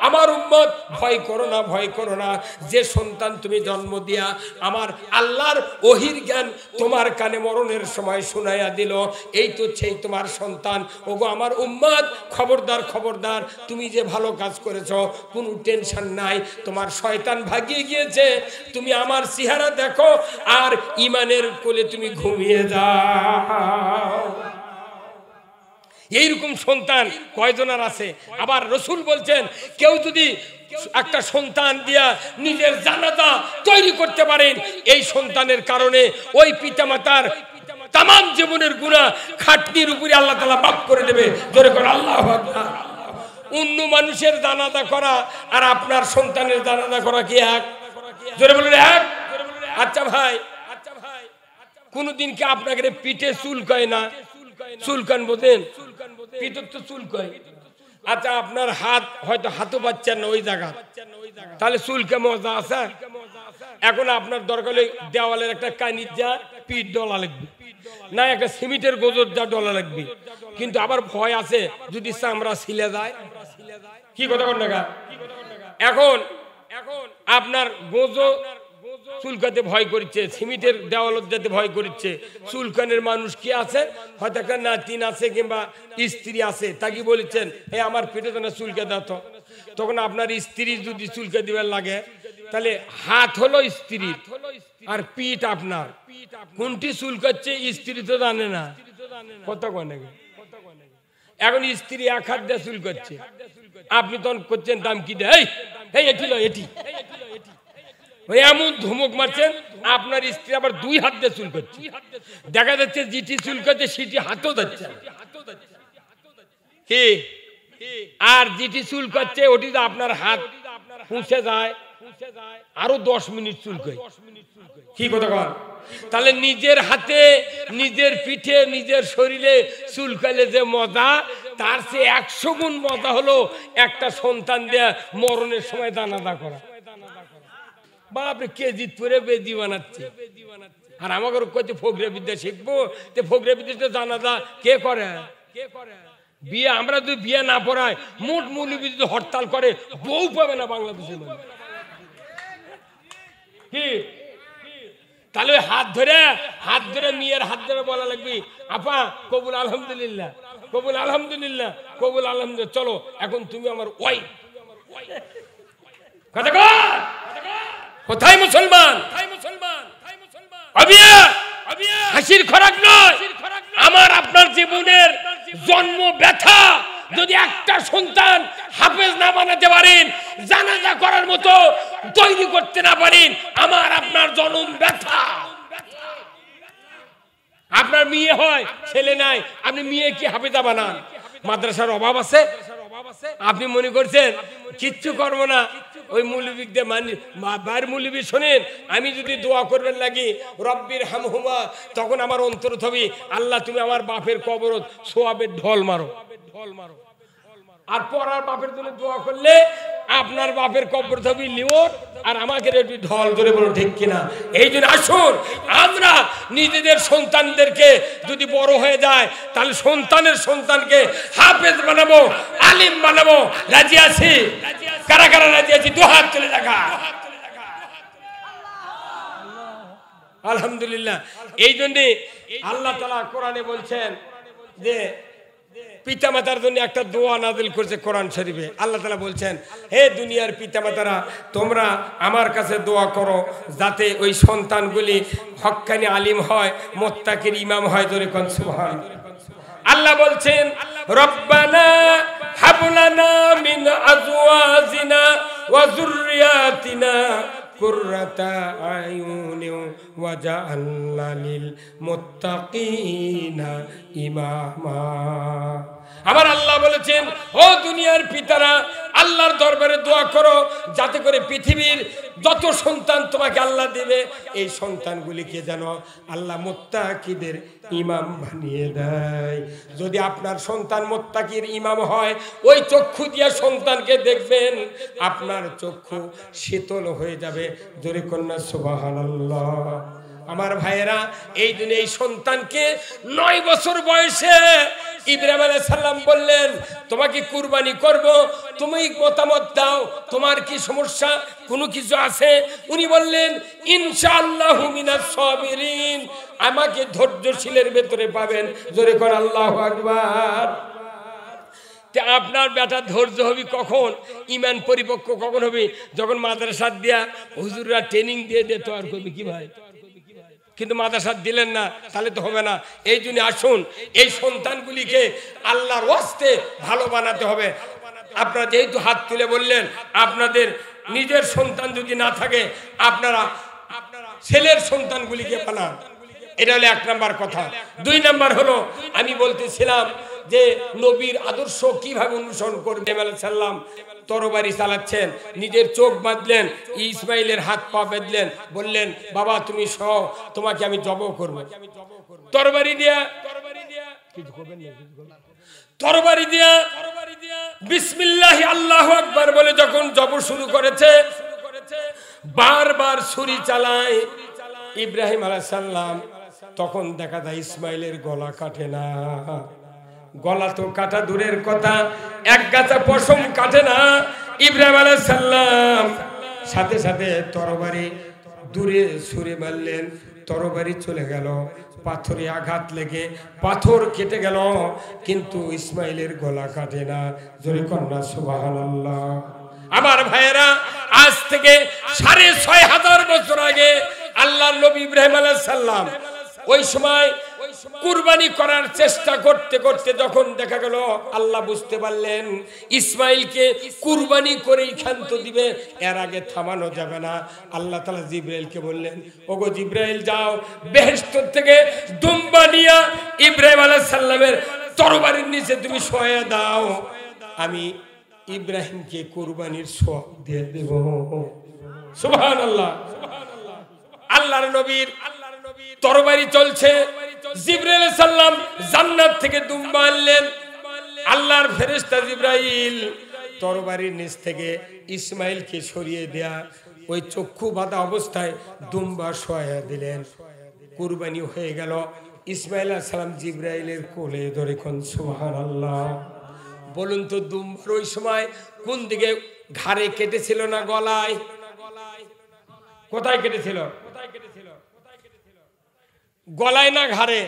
আমার উম্মত ভয় করো না, ভয় করো না, যে সন্তান তুমি জন্ম দিয়া আমার আল্লাহর ওহির জ্ঞান তোমার কানে মরণের সময় শোনাইয়া দিল, এই তো সেই তোমার সন্তান। ওগো আমার উম্মত, খবরদার খবরদার, তুমি যে ভালো কাজ করেছো, কোনো টেনশন নাই, তোমার শয়তান ভাগিয়ে গিয়েছে, তুমি আমার চেহারা দেখো আর ইমানের কোলে তুমি ঘুমিয়ে যাও। এইরকম সন্তান কয়জনের আছে? আবার রসুল বলছেন কেউ যদি একটা সন্তান দিয়া নিজের জানাজা তৈরি করতে পারেন, এই সন্তানের কারণে ওই পিতামাতার তাম জীবনের গুনাহ খাটনির উপরে আল্লাহ তাআলা মাফ করে দেবে। জোরে করে আল্লাহু আকবার। অন্য মানুষের জানাজা করা আর আপনার সন্তানের জানাজা করা কি এক? জোরে বলুন এক। আচ্ছা ভাই, কোনদিন কি আপনাকে পিঠে চুল কয় না? চুলকান বোঝেন? পিঠের তো চুল কয়। আচ্ছা আপনার হাত হয়তো হাতও পাচ্ছেন না ওই জায়গা, তাহলে চুলকে মজা আছে? এখন আপনার দরকার হলে দেওয়ালের একটা কানির যা পিঠ ডলা লাগবে, না একটা সিমেন্টের গোজর যা ডলা লাগবে, কিন্তু আবার ভয় আছে যদি চামড়া ছিলে যায়। কি কথা কন না? এখন আপনার গোজো চুলকাতে ভয় করছে, সিমেন্টের দেওয়াল যেতে ভয় করছে, চুলকানের মানুষ কি আছে? হয়তো একটা নাতিন আছে কিংবা স্ত্রী আছে, তাকে বলেছেন এই আমার পেটে তো না চুলকে দাও তো, তখন আপনার স্ত্রী যদি চুলকে দিবার লাগে, তাহলে হাত হলো স্ত্রী আর পিঠ আপনার, কোনটি চুলকাচ্ছে স্ত্রী তো জানে না। কত কনে এখন স্ত্রী এক হাত দিয়ে চুলকাচ্ছে, আপনি তখন করছেন দাম কি দেয়, এই এটি লো এটি, এমন ধমক মারছেন, আপনার স্ত্রী আবার 2 হাত দিয়ে চুল করছে, দেখা যাচ্ছে যেটি চুল করছে সেটি হাতও যাচ্ছে কি, আর যেটি চুল করছে ওটি তো আপনার হাত পুঁছে যায়, আরো 10 মিনিট চুলকায়। কি কথা কন? তাহলে নিজের হাতে, নিজের পিঠে, নিজের শরীরে চুলকালে যে মজা, তার চেয়ে 100 গুণ মজা হলো একটা সন্তান দেয়া মরণের সময় দানাদা করা। বাপরে কেজিত পরে বেদি বানাচ্ছে। আর আমাকে কইতে ফকরে বিদ্যা শিখবো, তে ফকরে বিদ্যা জানাজা কে করে? বিয়ে আমরা যদি বিয়ে না পড়াই, মোট মৌলবি যদি হরতাল করে, বউ পাবে না বাংলাদেশের মানুষ। কি তাহলে হাত ধরে মেয়ের হাত ধরে বলা লাগবে, আপা কবুল আলহামদুলিল্লাহ, কবুল আলহামদুলিল্লাহ, কবুল আলহামদুলিল্লাহ, চলো এখন তুমি আমার ওয়াইফ। কোথায় মুসলমান? হাসির খোরাক নয়। আমার আপনার জীবনের জন্ম ব্যথা। যদি একটা সন্তান হাফেজ না বানাতে পারেন, জানাজা করার মতো তৈরি করতে না পারেন, আমার আপনার জন্ম ব্যথা। আপনার মেয়ে হয়, ছেলে নাই, আপনি মেয়ে কি হাফেজা বানান? মাদ্রাসার অভাব আছে? আপনি মনে করছেন কিচ্ছু করবো না? ওই মৌলবীদের বাইর মৌলবী শোনেন, আমি যদি দোয়া করবেন লাগি রব্বির হামহুমা, তখন আমার অন্তর হবে, আল্লাহ তুমি আমার বাপের কবরত সোয়াবের ঢল মারো। আর পরার বাপের জন্য দোয়া করলে আপনার বাপের কবর হবে লিওর, আর আমাকে একটু ঢল ধরে বলো, ঠিক কিনা? এই জন্য আসুন আমরা নিজেদের সন্তানদেরকে যদি বড় হয়ে যায়, তাহলে সন্তানের সন্তানকে হাফেজ বানাবো, আলিম বানাবো। রাজি আছি? কারা কারা রাজি আছি? দু হাত তুলে দেখা। আলহামদুলিল্লাহ। এই জন্যে আল্লাহ তাআলা কোরআনে বলছেন যে পিতামাতার জন্য একটা দোয়া নাযিল করছে কোরআন শরীফে। আল্লাহ তাআলা বলছেন, হে দুনিয়ার পিতামাতারা, তোমরা আমার কাছে দোয়া করো যাতে ওই সন্তানগুলি হক্কানি আলিম হয়, মুত্তাকির ইমাম হয়। জোরে কোন সুবহানাল্লাহ। আল্লাহ বলছেন, রব্বানা হাবলানা মিন আজওয়াজিনা ওয়া যুররিয়াতিনা কুররাতা আয়ুনি ওয়াজআলনা লিল মুত্তাকিনা ইমামা। আমার আল্লাহ বলেছেন, ও দুনিয়ার পিতারা, আল্লাহর দরবারে দোয়া করো যাতে করে পৃথিবীর যত সন্তান তোমাকে আল্লাহ দিবে, এই সন্তানগুলিকে যেন আল্লাহ মুত্তাকিদের ইমাম বানিয়ে দেয়। যদি আপনার সন্তান মুত্তাকির ইমাম হয়, ওই চক্ষু দিয়ে সন্তানকে দেখবেন, আপনার চক্ষু শীতল হয়ে যাবে। জোরে কন্যা সুবহানাল্লাহ। আমার ভাইয়েরা, এই দিনে এই সন্তানকে 9 বছর বয়সে ইব্রাহিম আলাইহিস সালাম বললেন, তোমাকে কুরবানি করব, তুমি মতামত দাও, তোমার কি সমস্যা, কোনো কিছু আছে? উনি বললেন, ইনশাআল্লাহু মিনাস সাবিরিন, আমাকে ধৈর্যশীলের ভেতরে পাবেন। জোরে কর আল্লাহু আকবার। তে আপনার বেটা ধৈর্য হবে কখন? ঈমান পরিপক্ক কখন হবে? যখন মাদ্রাসা দিয়া হুজুররা ট্রেনিং দিয়ে তো আর করবে কি ভাই? কিন্তু মাদ্রাসা দিলেন না, তাহলে তো হবে না। এই জন্য আসুন এই সন্তানগুলিকে আল্লাহর ওয়াস্তে ভালো বানাতে হবে। আপনারা যেহেতু হাত তুলে বললেন, আপনাদের নিজের সন্তান যদি না থাকে, আপনারা ছেলের সন্তানগুলিকে বানান। এটা হলো 1 নাম্বার কথা। 2 নাম্বার হলো, আমি বলতেছিলাম যে নবীর আদর্শ কিভাবে অনুসরণ করবে। ইব্রাহিম আলাইহিস সালাম তরবারি চালাচ্ছেন, নিজের চোখ বাঁধলেন, ইসমাইলের হাত পা বেঁধলেন, বললেন, বাবা তুমি সহ, তোমাকে আমি জবাই করব। তরবারি দিয়া বিসমিল্লাহি আল্লাহু আকবার বলে যখন জবাই শুরু করেছে, বারবার ছুরি চালায় ইব্রাহিম আলাইহিস সালাম, তখন দেখা যায় ইসমাইলের গলা কাটে না। গলা তো কাটা দূরের কথা, এক গাছা পশম কাটে না। ইব্রাহিম আলাইহিস সালাম সাথে সাথে তরবারি দূরে ছুঁড়ে মারলেন, তরবারি চলে গেল, পাথরে আঘাত লেগে পাথর কেটে গেল, কিন্তু ইসমাইলের গলা কাটে না। জোরে কন্যা সুবহানাল্লাহ। আমার ভাইয়েরা, আজ থেকে 6500 বছর আগে আল্লাহর নবী ইব্রাহিম আলাইহিস সালাম ওই সময় কুরবানি করার চেষ্টা করতে করতে যখন দেখা গেল, আল্লাহ বুঝতে পারলেন ইসমাইলকে কুরবানি করেই ক্ষান্ত দিবে, এর আগে থামানো যাবে না। আল্লাহ তাআলা জিবরাইলকে বললেন, ওগো জিবরাইল, যাও বেহেশত থেকে দুম্বা নিয়ে ইব্রাহিম আলাইহিস সালামের তরবারির নিচে তুমি শোয়া দাও, আমি ইব্রাহিমকে কুরবানির সওয়াব দিয়ে দেব। সুবহানাল্লাহ। আল্লাহর নবীর তরবারি চলছে, জিবরাইল আলাইহিস সালাম জান্নাত থেকে দুম্বা আনলেন। আল্লাহর ফেরেশতা জিবরাইল তরবারির নিচ থেকে ইসমাইলকে সরিয়ে দেয়া ওই চক্ষু বাঁধা অবস্থায় দুম্বা শোয়া দিলেন। কুরবানি হয়ে গেল। ইসমাইল আলাইহিস সালাম জিবরাইলের কোলে ধরে কোন সুবহানাল্লাহ। বলুন তো দুম্বার ওই সময় কোন দিকে, ঘাড়ে কেটেছিল না গলায়? কোথায় কেটেছিল? গলায় না ঘাড়ে?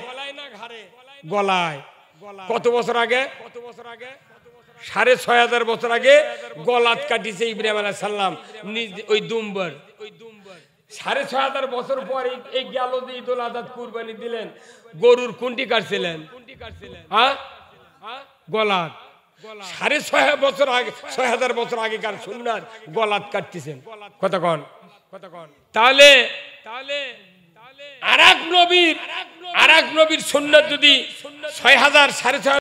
গলায়। কত বছর আগে? 6500 বছর আগে গলাত কাটিছে ইব্রাহিম আলাইহিস সালাম ওই দুম্বার। 6500 বছর পর এই গেল যে ঈদুল আযহা কুরবানি দিলেন, গরুর কোনটি কাটছিলেন? হ্যাঁ, গলাত। 6.5 বছর আগে, 6000 বছর আগেকার সুন্নাত গলাত কাটতেছেন। কতক্ষণ? তাহলে আরেক নবীর সুন্নাত যদি 6000 6.5